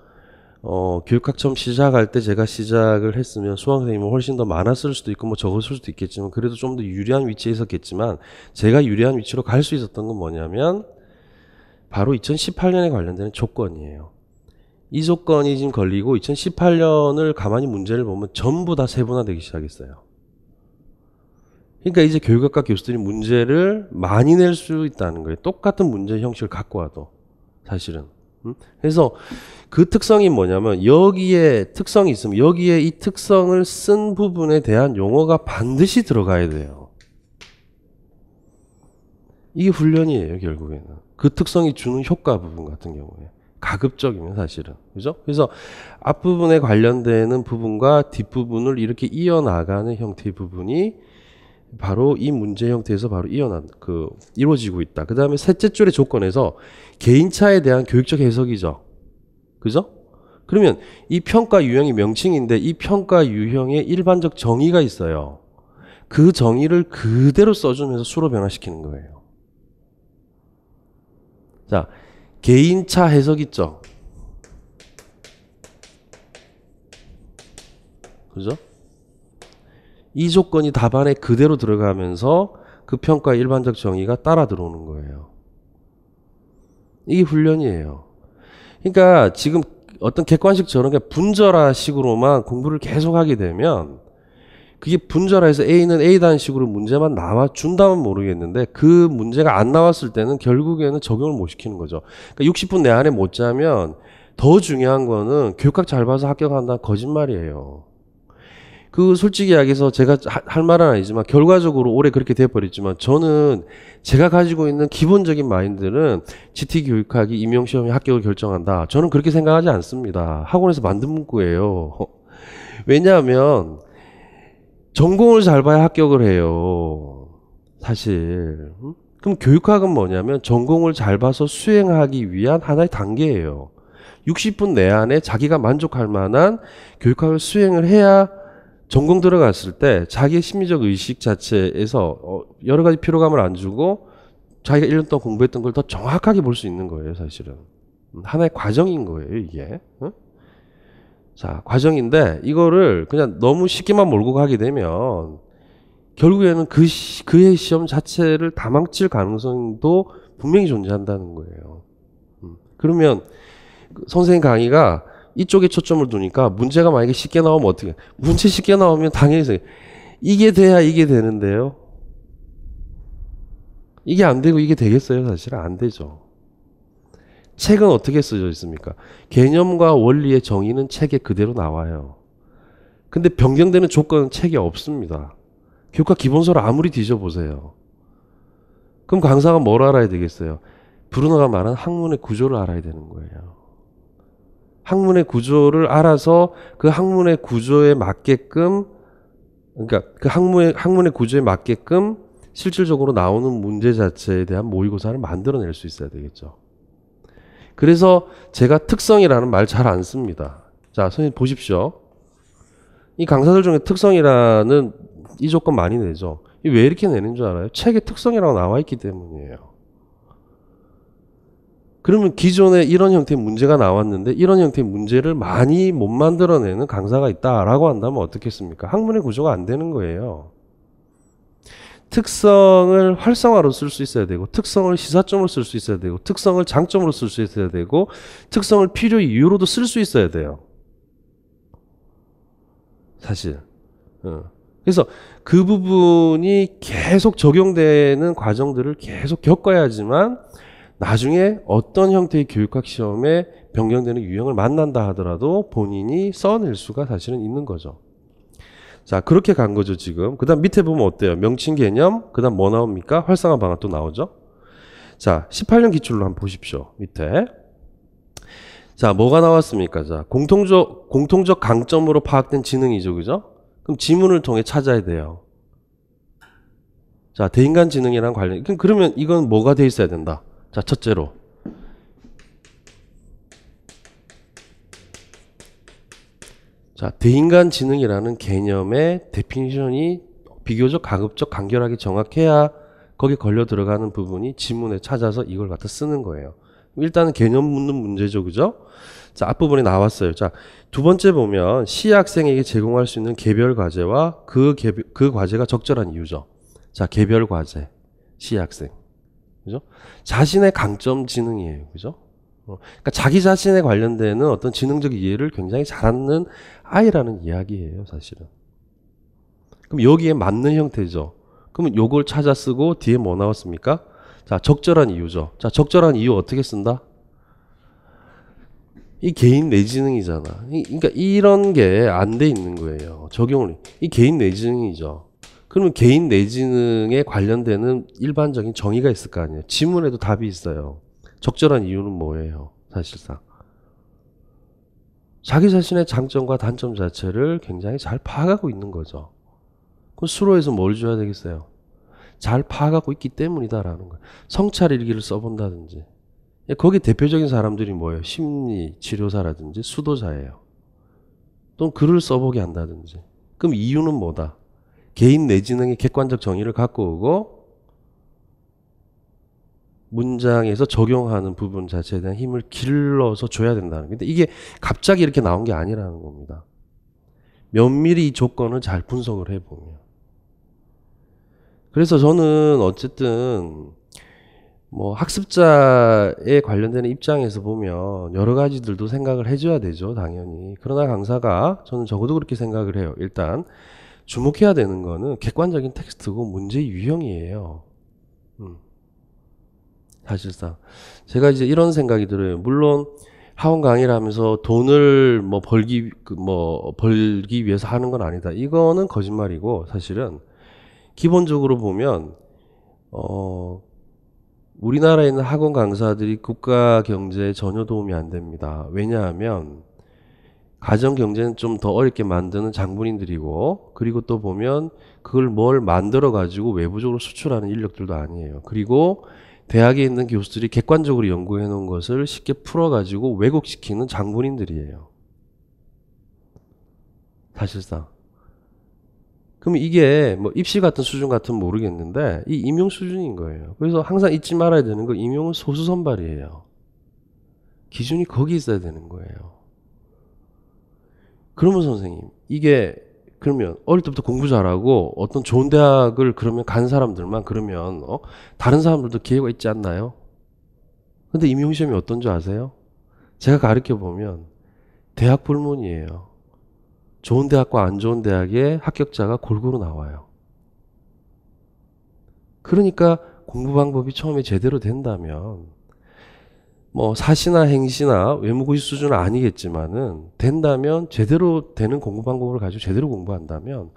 교육학 처음 시작할 때 제가 시작을 했으면 수강생님은 훨씬 더 많았을 수도 있고 뭐 적었을 수도 있겠지만 그래도 좀 더 유리한 위치에 있었겠지만 제가 유리한 위치로 갈 수 있었던 건 뭐냐면 바로 2018년에 관련되는 조건이에요. 이 조건이 지금 걸리고 2018년을 가만히 문제를 보면 전부 다 세분화되기 시작했어요. 그러니까 이제 교육학과 교수들이 문제를 많이 낼 수 있다는 거예요. 똑같은 문제 형식을 갖고 와도 사실은. 그래서 그 특성이 뭐냐면 여기에 특성이 있으면 여기에 이 특성을 쓴 부분에 대한 용어가 반드시 들어가야 돼요. 이게 훈련이에요, 결국에는. 그 특성이 주는 효과 부분 같은 경우에. 가급적이면 사실은. 그죠? 그래서 앞부분에 관련되는 부분과 뒷부분을 이렇게 이어나가는 형태의 부분이 바로 이 문제 형태에서 바로 이루어지고 있다. 그 다음에 셋째 줄의 조건에서 개인차에 대한 교육적 해석이죠. 그죠? 그러면 이 평가 유형이 명칭인데 이 평가 유형에 일반적 정의가 있어요. 그 정의를 그대로 써주면서 수로 변화시키는 거예요. 자, 개인차 해석 있죠? 그죠? 이 조건이 답안에 그대로 들어가면서 그 평가의 일반적 정의가 따라 들어오는 거예요. 이게 훈련이에요. 그러니까 지금 어떤 객관식처럼 분절화식으로만 공부를 계속 하게 되면 그게 분절화해서 A는 A단식으로 문제만 나와준다면 모르겠는데 그 문제가 안 나왔을 때는 결국에는 적용을 못 시키는 거죠. 그러니까 60분 내 안에 못 자면 더 중요한 거는 교육학 잘 봐서 합격한다는 거짓말이에요. 그 솔직히 이야기해서 제가 할 말은 아니지만 결과적으로 올해 그렇게 돼버렸지만 저는 제가 가지고 있는 기본적인 마인드는 GT 교육학이 임용시험에 합격을 결정한다. 저는 그렇게 생각하지 않습니다. 학원에서 만든 문구예요. 왜냐하면 전공을 잘 봐야 합격을 해요. 사실. 그럼 교육학은 뭐냐면 전공을 잘 봐서 수행하기 위한 하나의 단계예요. 60분 내 안에 자기가 만족할 만한 교육학을 수행을 해야 전공 들어갔을 때 자기의 심리적 의식 자체에서 여러 가지 피로감을 안 주고 자기가 1년 동안 공부했던 걸 더 정확하게 볼 수 있는 거예요, 사실은. 하나의 과정인 거예요, 이게. 자, 과정인데 이거를 그냥 너무 쉽게만 몰고 가게 되면 결국에는 그의 시험 자체를 다 망칠 가능성도 분명히 존재한다는 거예요. 그러면 선생님 강의가 이쪽에 초점을 두니까 문제가 만약에 쉽게 나오면 어떻게 해? 문제 쉽게 나오면 당연히 이게 돼야 이게 되는데요. 이게 안 되고 이게 되겠어요? 사실은 안 되죠. 책은 어떻게 쓰여져 있습니까? 개념과 원리의 정의는 책에 그대로 나와요. 근데 변경되는 조건은 책에 없습니다. 교육학 기본서를 아무리 뒤져보세요. 그럼 강사가 뭘 알아야 되겠어요? 브루너가 말한 학문의 구조를 알아야 되는 거예요. 학문의 구조를 알아서 그 학문의 구조에 맞게끔 그러니까 그 학문의 구조에 맞게끔 실질적으로 나오는 문제 자체에 대한 모의고사를 만들어낼 수 있어야 되겠죠. 그래서 제가 특성이라는 말 잘 안 씁니다. 자, 선생님 보십시오. 이 강사들 중에 특성이라는 이 조건 많이 내죠. 왜 이렇게 내는 줄 알아요? 책에 특성이라고 나와 있기 때문이에요. 그러면 기존에 이런 형태의 문제가 나왔는데 이런 형태의 문제를 많이 못 만들어내는 강사가 있다라고 한다면 어떻겠습니까? 학문의 구조가 안 되는 거예요. 특성을 활성화로 쓸 수 있어야 되고 특성을 시사점으로 쓸 수 있어야 되고 특성을 장점으로 쓸 수 있어야 되고 특성을 필요 이유로도 쓸 수 있어야 돼요. 사실. 그래서 그 부분이 계속 적용되는 과정들을 계속 겪어야지만 나중에 어떤 형태의 교육학 시험에 변경되는 유형을 만난다 하더라도 본인이 써낼 수가 사실은 있는 거죠. 자, 그렇게 간 거죠, 지금. 그 다음 밑에 보면 어때요? 명칭 개념, 그 다음 뭐 나옵니까? 활성화 방안 또 나오죠? 자, 18년 기출로 한번 보십시오. 밑에. 자, 뭐가 나왔습니까? 자, 공통적 강점으로 파악된 지능이죠, 그죠? 그럼 지문을 통해 찾아야 돼요. 자, 대인간 지능이랑 관련, 그러면 이건 뭐가 돼 있어야 된다? 자, 첫째로. 자, 대인간 지능이라는 개념의 데피니션이 비교적 가급적 간결하게 정확해야 거기에 걸려 들어가는 부분이 지문에 찾아서 이걸 갖다 쓰는 거예요. 일단은 개념 묻는 문제죠, 그죠? 자, 앞부분에 나왔어요. 자, 두 번째 보면 시학생에게 제공할 수 있는 개별 과제와 그 과제가 적절한 이유죠. 자, 개별 과제, 시학생. 그죠? 자신의 강점 지능이에요. 그죠? 그러니까 자기 자신에 관련되는 어떤 지능적 이해를 굉장히 잘하는 아이라는 이야기예요, 사실은. 그럼 여기에 맞는 형태죠. 그러면 요걸 찾아 쓰고 뒤에 뭐 나왔습니까? 자, 적절한 이유죠. 자, 적절한 이유 어떻게 쓴다? 이 개인 내지능이잖아. 그러니까 이런 게 안 돼 있는 거예요. 적용을. 이 개인 내지능이죠. 그러면 개인 내지능에 관련되는 일반적인 정의가 있을 거 아니에요. 지문에도 답이 있어요. 적절한 이유는 뭐예요? 사실상. 자기 자신의 장점과 단점 자체를 굉장히 잘 파악하고 있는 거죠. 그럼 수로에서 뭘 줘야 되겠어요? 잘 파악하고 있기 때문이다라는 거예요. 성찰 일기를 써본다든지. 거기 대표적인 사람들이 뭐예요? 심리 치료사라든지 수도자예요. 또는 글을 써보게 한다든지. 그럼 이유는 뭐다? 개인 내지능의 객관적 정의를 갖고 오고 문장에서 적용하는 부분 자체에 대한 힘을 길러서 줘야 된다는. 근데 이게 갑자기 이렇게 나온 게 아니라는 겁니다. 면밀히 이 조건을 잘 분석을 해보면. 그래서 저는 어쨌든 뭐 학습자에 관련되는 입장에서 보면 여러 가지들도 생각을 해줘야 되죠, 당연히. 그러나 강사가 저는 적어도 그렇게 생각을 해요. 일단 주목해야 되는 거는 객관적인 텍스트고 문제 유형이에요. 사실상 제가 이제 이런 생각이 들어요. 물론 학원 강의를 하면서 돈을 뭐 벌기 위해서 하는 건 아니다. 이거는 거짓말이고, 사실은 기본적으로 보면 우리나라에 있는 학원 강사들이 국가 경제에 전혀 도움이 안 됩니다. 왜냐하면 가정 경제는 좀 더 어렵게 만드는 장본인들이고, 그리고 또 보면 그걸 뭘 만들어 가지고 외부적으로 수출하는 인력들도 아니에요. 그리고 대학에 있는 교수들이 객관적으로 연구해 놓은 것을 쉽게 풀어 가지고 왜곡시키는 장본인들이에요. 사실상. 그럼 이게 뭐 입시 같은 수준 같으면 모르겠는데 이 임용 수준인 거예요. 그래서 항상 잊지 말아야 되는 거, 임용은 소수 선발이에요. 기준이 거기 있어야 되는 거예요. 그러면 선생님, 이게 그러면 어릴 때부터 공부 잘하고 어떤 좋은 대학을 그러면 간 사람들만 그러면 다른 사람들도 기회가 있지 않나요? 근데 임용시험이 어떤 줄 아세요? 제가 가르쳐 보면 대학 불문이에요. 좋은 대학과 안 좋은 대학의 합격자가 골고루 나와요. 그러니까 공부 방법이 처음에 제대로 된다면 뭐 사시나 행시나 외무고시 수준은 아니겠지만은 된다면, 제대로 되는 공부 방법을 가지고 제대로 공부한다면,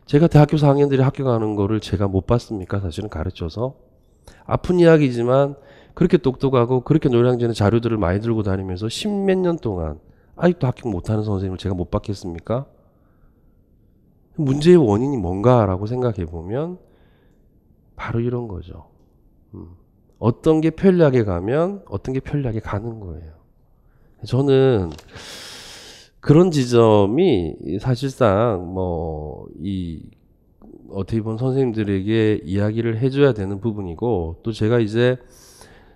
제가 대학교 4학년들이 합격하는 거를 제가 못 봤습니까? 사실은 가르쳐서. 아픈 이야기지만 그렇게 똑똑하고 그렇게 노량진의 자료들을 많이 들고 다니면서 십몇 년 동안 아직도 합격 못하는 선생님을 제가 못 봤겠습니까? 문제의 원인이 뭔가라고 생각해 보면 바로 이런 거죠. 어떤 게 편리하게 가면 어떤 게 편리하게 가는 거예요. 저는 그런 지점이 사실상 어떻게 보면 선생님들에게 이야기를 해줘야 되는 부분이고, 또 제가 이제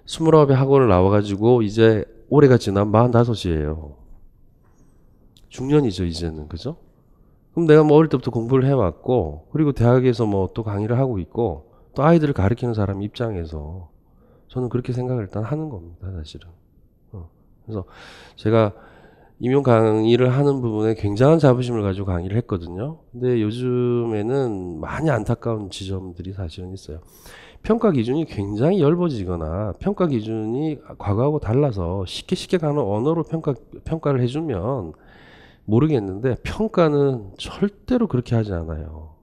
29의 학원을 나와가지고 이제 올해가 지난 45이에요. 중년이죠, 이제는. 그죠? 그럼 내가 뭐 어릴 때부터 공부를 해왔고, 그리고 대학에서 뭐 또 강의를 하고 있고, 또 아이들을 가르치는 사람 입장에서 저는 그렇게 생각을 일단 하는 겁니다, 사실은. 그래서 제가 임용 강의를 하는 부분에 굉장한 자부심을 가지고 강의를 했거든요. 근데 요즘에는 많이 안타까운 지점들이 사실은 있어요. 평가 기준이 굉장히 엷어지거나 평가 기준이 과거하고 달라서 쉽게 가는 언어로 평가를 해주면 모르겠는데, 평가는 절대로 그렇게 하지 않아요.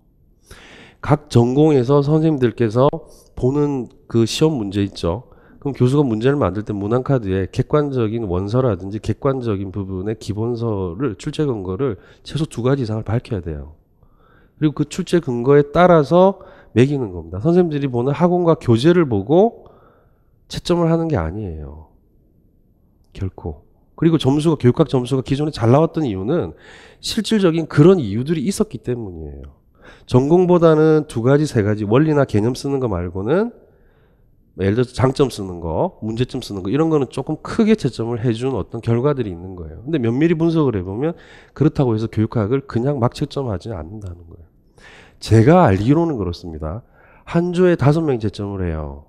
각 전공에서 선생님들께서 보는 그 시험 문제 있죠. 그럼 교수가 문제를 만들 때 문항카드에 객관적인 원서라든지 객관적인 부분의 기본서를, 출제 근거를 최소 2가지 이상을 밝혀야 돼요. 그리고 그 출제 근거에 따라서 매기는 겁니다. 선생님들이 보는 학원과 교재를 보고 채점을 하는 게 아니에요. 결코. 그리고 점수가, 교육학 점수가 기존에 잘 나왔던 이유는 실질적인 그런 이유들이 있었기 때문이에요. 전공보다는 2가지, 3가지 원리나 개념 쓰는 거 말고는, 예를 들어서 장점 쓰는 거, 문제점 쓰는 거, 이런 거는 조금 크게 채점을 해준 어떤 결과들이 있는 거예요. 근데 면밀히 분석을 해보면 그렇다고 해서 교육학을 그냥 막 채점하지는 않는다는 거예요. 제가 알기로는 그렇습니다. 한 조에 5명이 채점을 해요.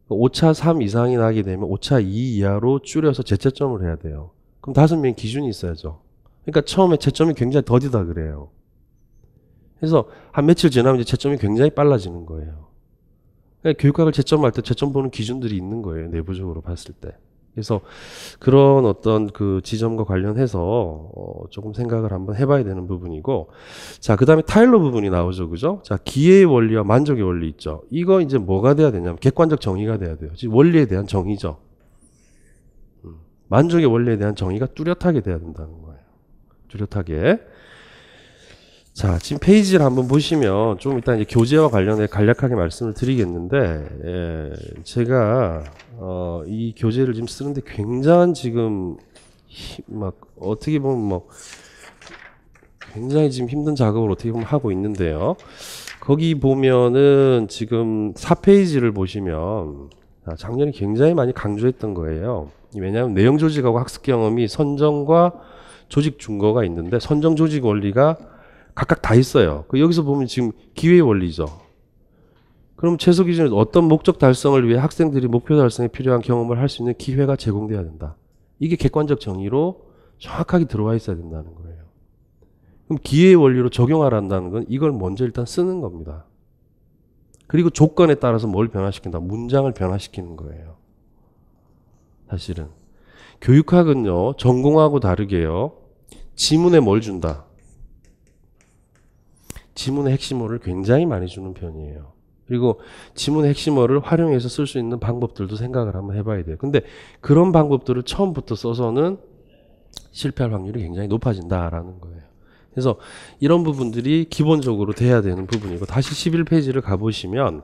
오차 3 이상이 나게 되면 오차 2 이하로 줄여서 재채점을 해야 돼요. 그럼 5명의 기준이 있어야죠. 그러니까 처음에 채점이 굉장히 더디다 그래요. 그래서 한 며칠 지나면 이제 채점이 굉장히 빨라지는 거예요. 그러니까 교육학을 채점할 때 채점 보는 기준들이 있는 거예요, 내부적으로 봤을 때. 그래서 그런 어떤 그 지점과 관련해서 조금 생각을 한번 해봐야 되는 부분이고, 자, 그 다음에 타일러 부분이 나오죠, 그죠? 자, 기회의 원리와 만족의 원리 있죠. 이거 이제 뭐가 돼야 되냐면 객관적 정의가 돼야 돼요. 즉 원리에 대한 정의죠. 만족의 원리에 대한 정의가 뚜렷하게 돼야 된다는 거예요. 뚜렷하게. 자, 지금 페이지를 한번 보시면 좀 이따 이제 교재와 관련해 간략하게 말씀을 드리겠는데, 제가 이 교재를 지금 쓰는데 굉장한 지금 막 어떻게 보면 뭐 굉장히 지금 힘든 작업을 어떻게 보면 하고 있는데요. 거기 보면은 지금 4페이지를 보시면 작년에 굉장히 많이 강조했던 거예요. 왜냐하면 내용 조직하고 학습 경험이 선정과 조직 준거가 있는데 선정 조직 원리가 각각 다 있어요. 여기서 보면 지금 기회 원리죠. 그럼 최소 기준으로 어떤 목적 달성을 위해 학생들이 목표 달성에 필요한 경험을 할 수 있는 기회가 제공돼야 된다. 이게 객관적 정의로 정확하게 들어와 있어야 된다는 거예요. 그럼 기회의 원리로 적용하란다는 건 이걸 먼저 일단 쓰는 겁니다. 그리고 조건에 따라서 뭘 변화시킨다? 문장을 변화시키는 거예요. 사실은. 교육학은요, 전공하고 다르게요, 지문에 뭘 준다? 지문의 핵심어를 굉장히 많이 주는 편이에요. 그리고 지문의 핵심어를 활용해서 쓸 수 있는 방법들도 생각을 한번 해봐야 돼요. 근데 그런 방법들을 처음부터 써서는 실패할 확률이 굉장히 높아진다라는 거예요. 그래서 이런 부분들이 기본적으로 돼야 되는 부분이고, 다시 11페이지를 가보시면,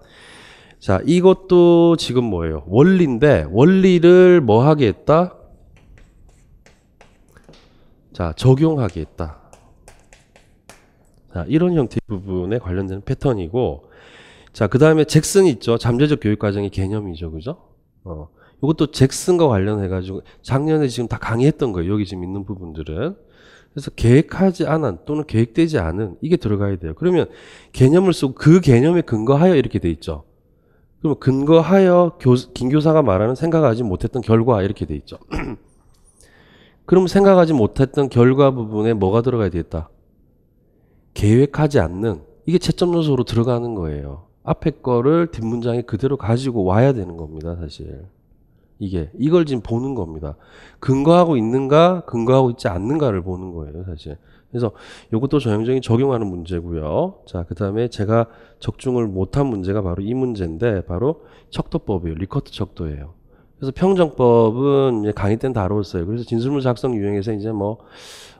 자, 이것도 지금 뭐예요? 원리인데, 원리를 뭐 하게 했다? 자, 적용하게 했다. 자, 이런 형태의 부분에 관련되는 패턴이고, 자, 그 다음에 잭슨이 있죠. 잠재적 교육과정의 개념이죠. 그죠? 이것도 잭슨과 관련해가지고 작년에 지금 다 강의했던 거예요. 여기 지금 있는 부분들은. 그래서 계획하지 않은 또는 계획되지 않은 이게 들어가야 돼요. 그러면 개념을 쓰고 그 개념에 근거하여 이렇게 돼 있죠. 그러면 근거하여 김교사가 말하는 생각하지 못했던 결과 이렇게 돼 있죠. 그럼 생각하지 못했던 결과 부분에 뭐가 들어가야 되겠다? 계획하지 않는, 이게 채점 요소로 들어가는 거예요. 앞에 거를 뒷문장에 그대로 가지고 와야 되는 겁니다, 사실. 이걸 지금 보는 겁니다. 근거하고 있는가, 근거하고 있지 않는가를 보는 거예요, 사실. 그래서 이것도 전형적인 적용하는 문제고요. 자, 그 다음에 제가 적중을 못한 문제가 바로 이 문제인데, 바로 척도법이에요. 리커트 척도예요. 그래서 평정법은 이제 강의 때는 다뤘어요. 그래서 진술문 작성 유형에서 이제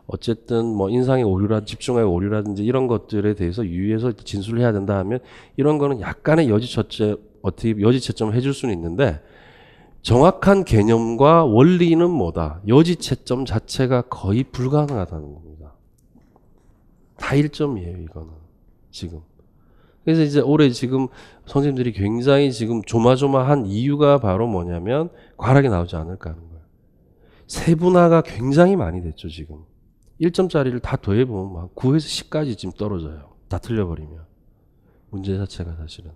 어쨌든 인상의 오류라든지 집중의 오류라든지 이런 것들에 대해서 유의해서 진술을 해야 된다 하면 이런 거는 약간의 여지채점을 해줄 수는 있는데, 정확한 개념과 원리는 뭐다? 여지채점 자체가 거의 불가능하다는 겁니다. 다 1점이에요, 이거는. 지금. 그래서 이제 올해 지금 선생님들이 굉장히 지금 조마조마한 이유가 바로 뭐냐면 과락이 나오지 않을까 하는 거예요. 세분화가 굉장히 많이 됐죠, 지금. 1점짜리를 다 더해보면 막 9에서 10까지 지금 떨어져요. 다 틀려버리면. 문제 자체가 사실은.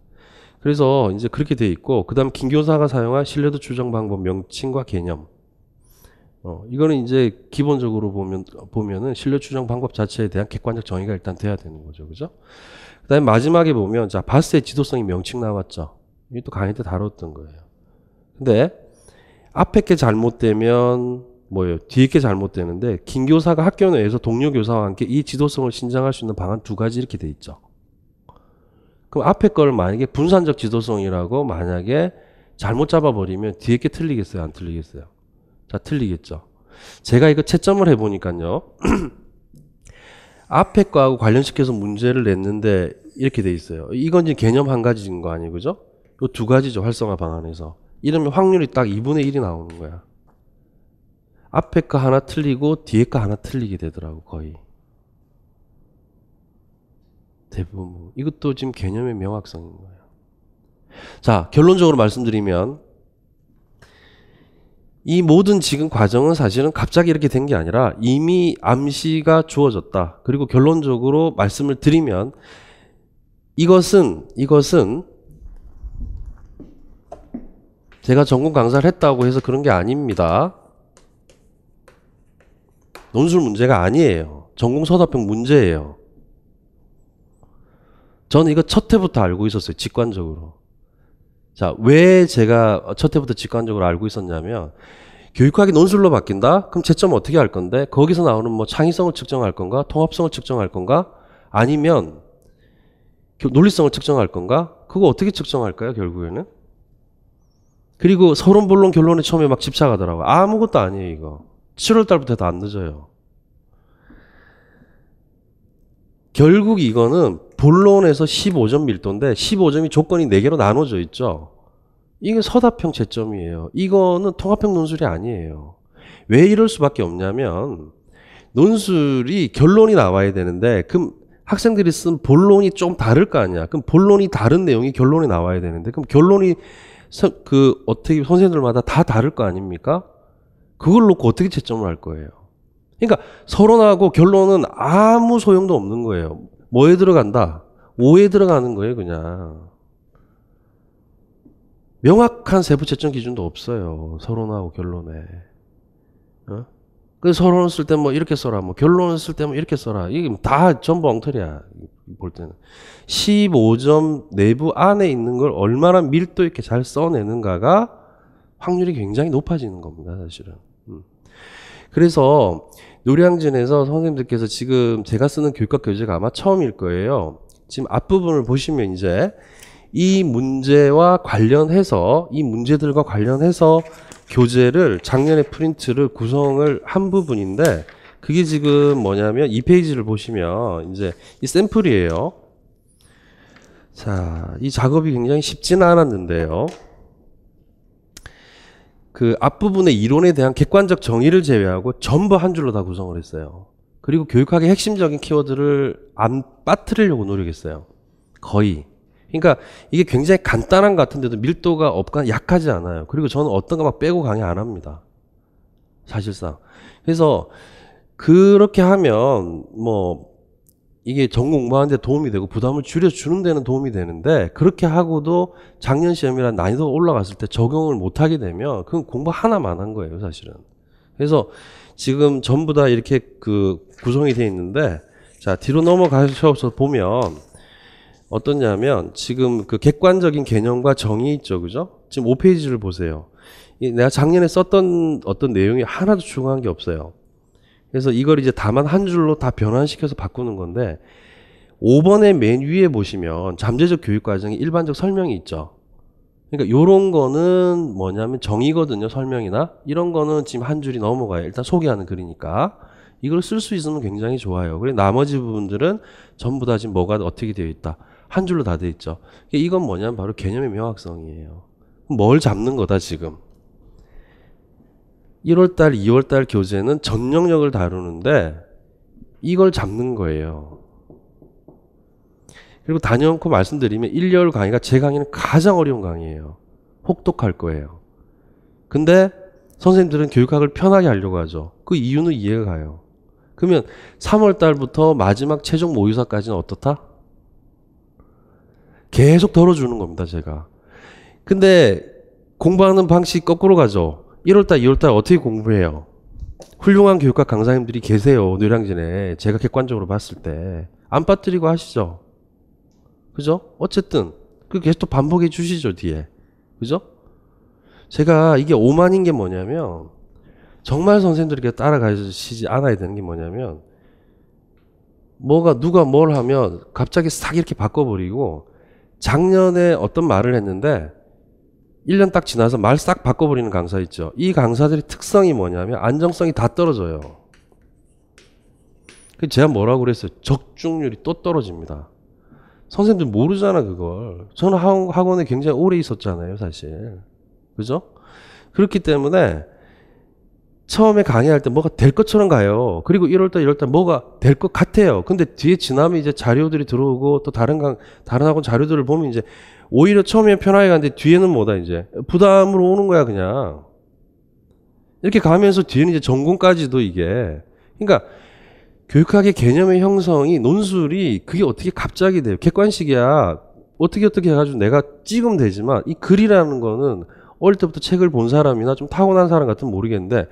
그래서 이제 그렇게 돼 있고, 그 다음 김교사가 사용한 신뢰도 추정 방법 명칭과 개념. 이거는 이제 기본적으로 보면은 신뢰 추정 방법 자체에 대한 객관적 정의가 일단 돼야 되는 거죠. 그죠? 그 다음에 마지막에 보면, 자, 바스의 지도성이 명칭 나왔죠. 이게 또 강의 때 다뤘던 거예요. 근데 앞에 게 잘못되면 뭐예요? 뒤에 게 잘못되는데, 김교사가 학교 내에서 동료 교사와 함께 이 지도성을 신장할 수 있는 방안 2가지 이렇게 돼 있죠. 그럼 앞에 걸 만약에 분산적 지도성이라고 만약에 잘못 잡아버리면 뒤에 게 틀리겠어요? 안 틀리겠어요? 자, 틀리겠죠. 제가 이거 채점을 해보니까요. 앞에 거하고 관련시켜서 문제를 냈는데 이렇게 돼 있어요. 이건 이제 개념 한 가지인 거 아니에요? 그죠? 요 2가지죠. 활성화 방안에서. 이러면 확률이 딱 2분의 1이 나오는 거야. 앞에 거 하나 틀리고 뒤에 거 하나 틀리게 되더라고, 거의. 대부분. 이것도 지금 개념의 명확성인 거예요. 자, 결론적으로 말씀드리면 이 모든 지금 과정은 사실은 갑자기 이렇게 된 게 아니라 이미 암시가 주어졌다. 그리고 결론적으로 말씀을 드리면 이것은 제가 전공 강사를 했다고 해서 그런 게 아닙니다. 논술 문제가 아니에요. 전공 서답형 문제예요. 저는 이거 첫 해부터 알고 있었어요. 직관적으로. 자, 왜 제가 첫 해부터 직관적으로 알고 있었냐면, 교육학이 논술로 바뀐다? 그럼 채점 어떻게 할 건데? 거기서 나오는 창의성을 측정할 건가? 통합성을 측정할 건가? 아니면 논리성을 측정할 건가? 그거 어떻게 측정할까요, 결국에는? 그리고 서론, 본론, 결론에 처음에 막 집착하더라고요. 아무것도 아니에요, 이거. 7월 달부터 다 안 늦어요. 결국 이거는 본론에서 15점 밀도인데 15점이 조건이 4개로 나눠져 있죠. 이게 서답형 채점이에요. 이거는 통합형 논술이 아니에요. 왜 이럴 수밖에 없냐면 논술이 결론이 나와야 되는데 그럼 학생들이 쓴 본론이 좀 다를 거 아니야. 그럼 본론이 다른 내용이 결론이 나와야 되는데 그럼 결론이 어떻게 선생님들마다 다 다를 거 아닙니까? 그걸 놓고 어떻게 채점을 할 거예요? 그러니까 서론하고 결론은 아무 소용도 없는 거예요. 뭐에 들어간다? 5에 들어가는 거예요, 그냥. 명확한 세부 채점 기준도 없어요. 서론하고 결론에. 어? 그 서론을 쓸 때 뭐 이렇게 써라, 뭐 결론을 쓸 때 뭐 이렇게 써라. 이게 다 전부 엉터리야. 볼 때는. 15점 내부 안에 있는 걸 얼마나 밀도 있게 잘 써내는가가 확률이 굉장히 높아지는 겁니다, 사실은. 그래서 노량진에서 선생님들께서 지금 제가 쓰는 교육학 교재가 아마 처음일 거예요. 지금 앞부분을 보시면 이제 이 문제와 관련해서 이 문제들과 관련해서 교재를 작년에 프린트를 구성을 한 부분인데 그게 지금 뭐냐면 이 페이지를 보시면 이제 이 샘플이에요. 자, 이 작업이 굉장히 쉽지는 않았는데요. 그 앞부분의 이론에 대한 객관적 정의를 제외하고 전부 한 줄로 다 구성을 했어요. 그리고 교육학의 핵심적인 키워드를 안 빠뜨리려고 노력했어요. 거의. 그러니까 이게 굉장히 간단한 것 같은데도 밀도가 없거나 약하지 않아요. 그리고 저는 어떤 거 막 빼고 강의 안 합니다. 사실상. 그래서 그렇게 하면 뭐 이게 전공 공부하는데 도움이 되고 부담을 줄여주는 데는 도움이 되는데 그렇게 하고도 작년 시험이란 난이도가 올라갔을 때 적용을 못하게 되면 그건 공부 하나만 한 거예요, 사실은. 그래서 지금 전부 다 이렇게 그 구성이 되어 있는데 자, 뒤로 넘어가셔서 보면 어떠냐면 지금 그 객관적인 개념과 정의 있죠, 그죠? 지금 5페이지를 보세요. 내가 작년에 썼던 어떤 내용이 하나도 추가한 게 없어요. 그래서 이걸 이제 다만 한 줄로 다 변환시켜서 바꾸는 건데 5번의 맨 위에 보시면 잠재적 교육과정의 일반적 설명이 있죠. 그러니까 요런 거는 뭐냐면 정의거든요, 설명이나. 이런 거는 지금 한 줄이 넘어가요. 일단 소개하는 글이니까. 이걸 쓸 수 있으면 굉장히 좋아요. 그리고 나머지 부분들은 전부 다 지금 뭐가 어떻게 되어 있다. 한 줄로 다 되어 있죠. 이건 뭐냐면 바로 개념의 명확성이에요. 뭘 잡는 거다, 지금. 1월달, 2월달 교재는 전 영역을 다루는데 이걸 잡는 거예요. 그리고 단연코 말씀드리면 1개월 강의가 제 강의는 가장 어려운 강의예요. 혹독할 거예요. 근데 선생님들은 교육학을 편하게 하려고 하죠. 그 이유는 이해가 가요. 그러면 3월달부터 마지막 최종 모의사까지는 어떻다? 계속 덜어주는 겁니다, 제가. 근데 공부하는 방식 거꾸로 가죠. 1월달, 2월달 어떻게 공부해요? 훌륭한 교육학 강사님들이 계세요. 노량진에. 제가 객관적으로 봤을 때. 안 빠뜨리고 하시죠. 그죠? 어쨌든 그 계속 또 반복해 주시죠, 뒤에. 그죠? 제가 이게 오만인 게 뭐냐면 정말 선생님들에게 따라가시지 않아야 되는 게 뭐냐면 누가 뭘 하면 갑자기 싹 이렇게 바꿔버리고 작년에 어떤 말을 했는데 1년 딱 지나서 말 싹 바꿔버리는 강사 있죠. 이 강사들의 특성이 뭐냐면 안정성이 다 떨어져요. 제가 뭐라고 그랬어요? 적중률이 또 떨어집니다. 선생님들 모르잖아, 그걸. 저는 학원에 굉장히 오래 있었잖아요, 사실. 그죠? 그렇기 때문에 처음에 강의할 때 뭐가 될 것처럼 가요. 그리고 1월달, 2월달 뭐가 될 것 같아요. 근데 뒤에 지나면 이제 자료들이 들어오고 또 다른 학원 자료들을 보면 이제 오히려 처음에 편하게 가는데 뒤에는 뭐다, 이제. 부담으로 오는 거야, 그냥. 이렇게 가면서 뒤에는 이제 전공까지도 이게. 그러니까 교육학의 개념의 형성이 논술이 그게 어떻게 갑자기 돼요. 객관식이야. 어떻게 해가지고 내가 찍으면 되지만 이 글이라는 거는 어릴 때부터 책을 본 사람이나 좀 타고난 사람 같으면 모르겠는데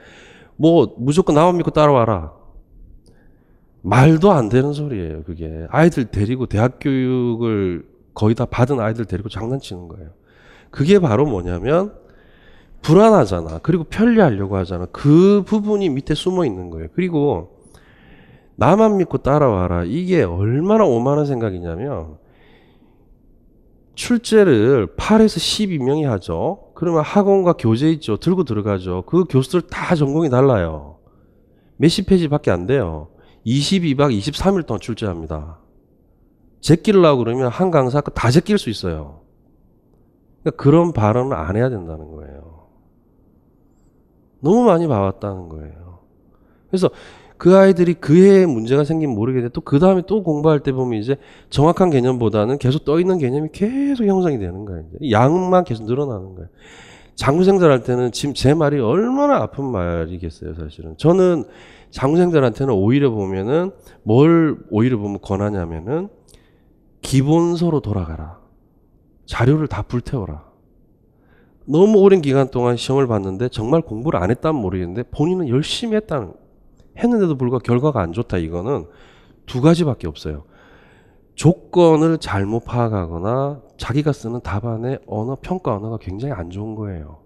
뭐 무조건 나만 믿고 따라와라. 말도 안 되는 소리예요, 그게. 아이들 데리고 대학 교육을 거의 다 받은 아이들 데리고 장난치는 거예요. 그게 바로 뭐냐면 불안하잖아. 그리고 편리하려고 하잖아. 그 부분이 밑에 숨어 있는 거예요. 그리고 나만 믿고 따라와라. 이게 얼마나 오만한 생각이냐면 출제를 8에서 12명이 하죠. 그러면 학원과 교재 있죠. 들고 들어가죠. 그 교수들 다 전공이 달라요. 몇십 페이지밖에 안 돼요. 22박 23일 동안 출제합니다. 제끼려고 그러면 한 강사 다 제낄 수 있어요. 그러니까 그런 발언을 안 해야 된다는 거예요. 너무 많이 봐왔다는 거예요. 그래서 그 아이들이 그 해에 문제가 생기면 모르겠는데 또 그 다음에 또 공부할 때 보면 이제 정확한 개념보다는 계속 떠 있는 개념이 계속 형성이 되는 거예요. 이제 양만 계속 늘어나는 거예요. 장구생들할 때는 지금 제 말이 얼마나 아픈 말이겠어요, 사실은. 저는 장구생들한테는 오히려 보면은 뭘 오히려 보면 권하냐면은 기본서로 돌아가라. 자료를 다 불태워라. 너무 오랜 기간 동안 시험을 봤는데 정말 공부를 안 했다면 모르겠는데 본인은 열심히 했는데도 불구하고 결과가 안 좋다. 이거는 두 가지밖에 없어요. 조건을 잘못 파악하거나 자기가 쓰는 답안의 언어, 평가 언어가 굉장히 안 좋은 거예요.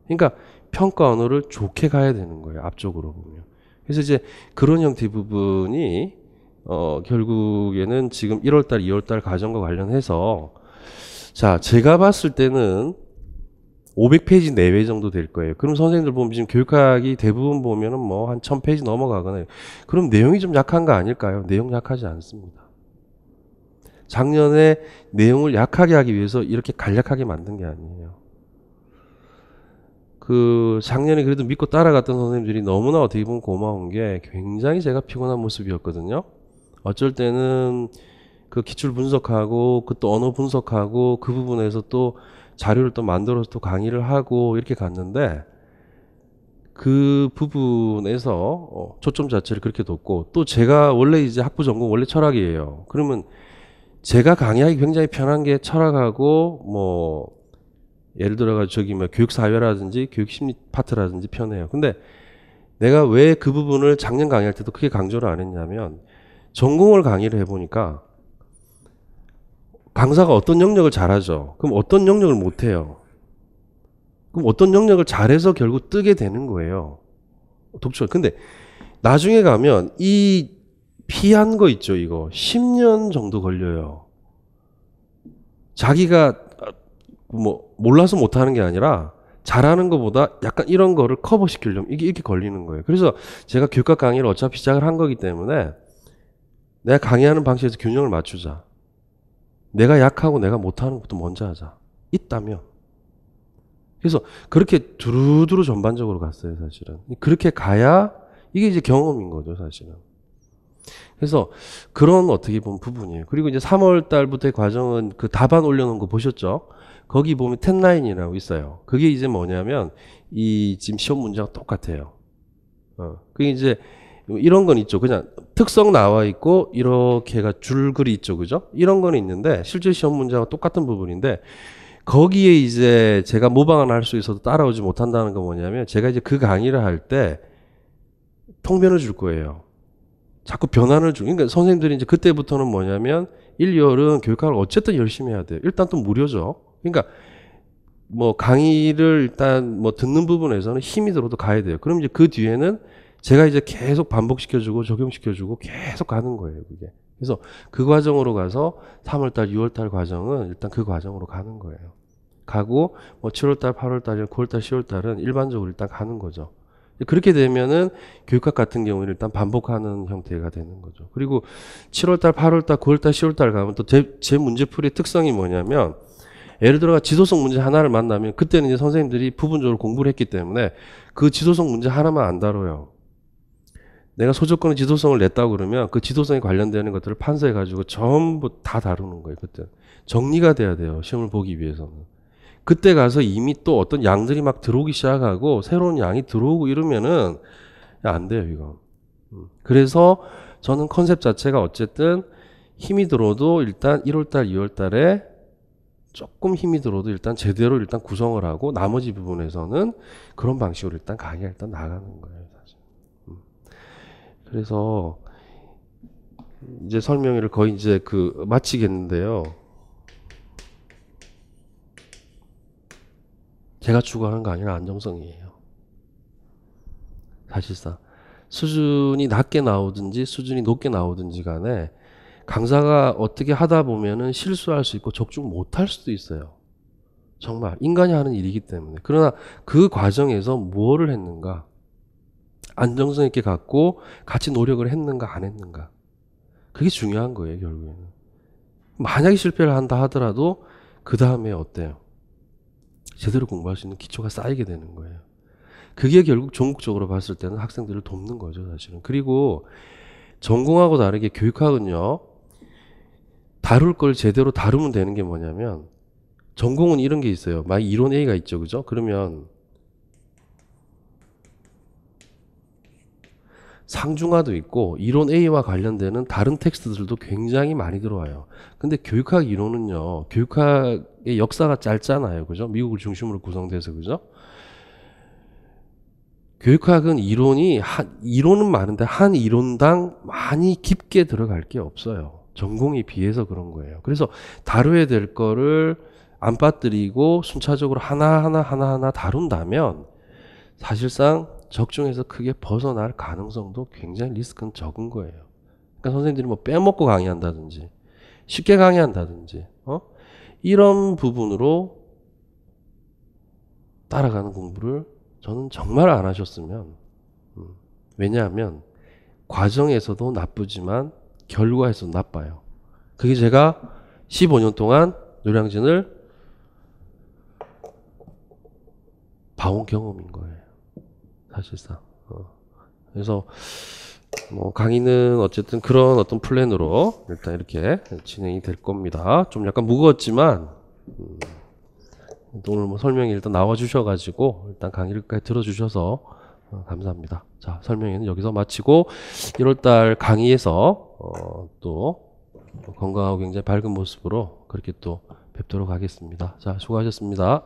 그러니까 평가 언어를 좋게 가야 되는 거예요. 앞쪽으로 보면. 그래서 이제 그런 형태의 부분이 결국에는 지금 1월달, 2월달 과정과 관련해서 자, 제가 봤을 때는 500페이지 내외 정도 될 거예요. 그럼 선생님들 보면 지금 교육학이 대부분 보면은 뭐 한 1000페이지 넘어가거나 그럼 내용이 좀 약한 거 아닐까요? 내용 약하지 않습니다. 작년에 내용을 약하게 하기 위해서 이렇게 간략하게 만든 게 아니에요. 그 작년에 그래도 믿고 따라갔던 선생님들이 너무나 어떻게 보면 고마운 게 굉장히 제가 피곤한 모습이었거든요. 어쩔 때는 그 기출 분석하고 그 또 언어 분석하고 그 부분에서 또 자료를 또 만들어서 또 강의를 하고 이렇게 갔는데 그 부분에서 초점 자체를 그렇게 뒀고 또 제가 원래 이제 학부 전공 원래 철학이에요. 그러면 제가 강의하기 굉장히 편한 게 철학하고 뭐 예를 들어가 저기 뭐 교육사회라든지 교육심리 파트라든지 편해요. 근데 내가 왜 그 부분을 작년 강의할 때도 크게 강조를 안 했냐면 전공을 강의를 해보니까 강사가 어떤 영역을 잘하죠. 그럼 어떤 영역을 못해요. 그럼 어떤 영역을 잘해서 결국 뜨게 되는 거예요. 독촉. 근데 나중에 가면 이 피한 거 있죠. 이거 10년 정도 걸려요. 자기가 뭐 몰라서 못하는 게 아니라 잘하는 것보다 약간 이런 거를 커버시키려면 이게 이렇게 걸리는 거예요. 그래서 제가 교육학 강의를 어차피 시작을 한 거기 때문에 내가 강의하는 방식에서 균형을 맞추자. 내가 약하고 내가 못하는 것도 먼저 하자. 있다면. 그래서 그렇게 두루두루 전반적으로 갔어요, 사실은. 그렇게 가야 이게 이제 경험인 거죠, 사실은. 그래서 그런 어떻게 보면 부분이에요. 그리고 이제 3월 달부터의 과정은 그 답안 올려놓은 거 보셨죠? 거기 보면 10라인이라고 있어요. 그게 이제 뭐냐면 이 지금 시험 문제가 똑같아요. 그게 이제 이런 건 있죠. 그냥 특성 나와 있고 이렇게가 줄글이 있죠. 그죠? 이런 거는 있는데 실제 시험 문제와 똑같은 부분인데 거기에 이제 제가 모방을 할 수 있어도 따라오지 못한다는 건 뭐냐면 제가 이제 그 강의를 할 때 통변을 줄 거예요. 자꾸 변환을 그러니까 선생님들이 이제 그때부터는 뭐냐면 1, 2월은 교육학을 어쨌든 열심히 해야 돼요. 일단 또 무료죠. 그러니까 뭐 강의를 일단 뭐 듣는 부분에서는 힘이 들어도 가야 돼요. 그럼 이제 그 뒤에는 제가 이제 계속 반복시켜주고 적용시켜주고 계속 가는 거예요, 그게. 그래서 그 과정으로 가서 3월달, 6월달 과정은 일단 그 과정으로 가는 거예요. 가고 뭐 7월달, 8월달, 9월달, 10월달은 일반적으로 일단 가는 거죠. 그렇게 되면은 교육학 같은 경우는 일단 반복하는 형태가 되는 거죠. 그리고 7월달, 8월달, 9월달, 10월달 가면 또 제 문제풀이의 특성이 뭐냐면 예를 들어가 지도성 문제 하나를 만나면 그때는 이제 선생님들이 부분적으로 공부를 했기 때문에 그 지도성 문제 하나만 안 다뤄요. 내가 소조건의 지도성을 냈다고 그러면 그 지도성에 관련되는 것들을 판서해 가지고 전부 다 다루는 거예요. 그때 정리가 돼야 돼요. 시험을 보기 위해서는. 그때 가서 이미 또 어떤 양들이 막 들어오기 시작하고 새로운 양이 들어오고 이러면은 안 돼요, 이거. 그래서 저는 컨셉 자체가 어쨌든 힘이 들어도 일단 1월달, 2월달에 조금 힘이 들어도 일단 제대로 일단 구성을 하고 나머지 부분에서는 그런 방식으로 일단 강의가 일단 나가는 거예요, 사실. 그래서 이제 설명회를 거의 이제 마치겠는데요. 제가 추구하는 거 아니라 안정성이에요. 사실상 수준이 낮게 나오든지 수준이 높게 나오든지 간에 강사가 어떻게 하다 보면은 실수할 수 있고 적중 못할 수도 있어요. 정말 인간이 하는 일이기 때문에. 그러나 그 과정에서 뭐를 했는가, 안정성 있게 갖고 같이 노력을 했는가 안 했는가, 그게 중요한 거예요, 결국에는. 만약에 실패를 한다 하더라도 그 다음에 어때요? 제대로 공부할 수 있는 기초가 쌓이게 되는 거예요. 그게 결국 종국적으로 봤을 때는 학생들을 돕는 거죠, 사실은. 그리고 전공하고 다르게 교육학은요, 다룰 걸 제대로 다루면 되는 게 뭐냐면, 전공은 이런 게 있어요. 막 이론 A가 있죠, 그죠? 그러면 상중하도 있고 이론 A와 관련되는 다른 텍스트들도 굉장히 많이 들어와요. 근데 교육학 이론은요, 교육학의 역사가 짧잖아요, 그죠? 미국을 중심으로 구성돼서, 그죠? 교육학은 이론은 많은데 한 이론당 많이 깊게 들어갈 게 없어요. 전공에 비해서 그런 거예요. 그래서 다뤄야 될 거를 안 빠뜨리고 순차적으로 하나하나 다룬다면 사실상 적중에서 크게 벗어날 가능성도 굉장히 리스크는 적은 거예요. 그러니까 선생님들이 뭐 빼먹고 강의한다든지 쉽게 강의한다든지 이런 부분으로 따라가는 공부를 저는 정말 안 하셨으면 왜냐하면 과정에서도 나쁘지만 결과에서도 나빠요. 그게 제가 15년 동안 노량진을 봐온 경험인 거예요. 사실상. 그래서 뭐 강의는 어쨌든 그런 어떤 플랜으로 일단 이렇게 진행이 될 겁니다. 좀 약간 무거웠지만 오늘 뭐 설명이 일단 나와 주셔가지고 일단 강의를까지 들어주셔서 감사합니다. 자, 설명회는 여기서 마치고 1월달 강의에서 또 건강하고 굉장히 밝은 모습으로 그렇게 또 뵙도록 하겠습니다. 자, 수고하셨습니다.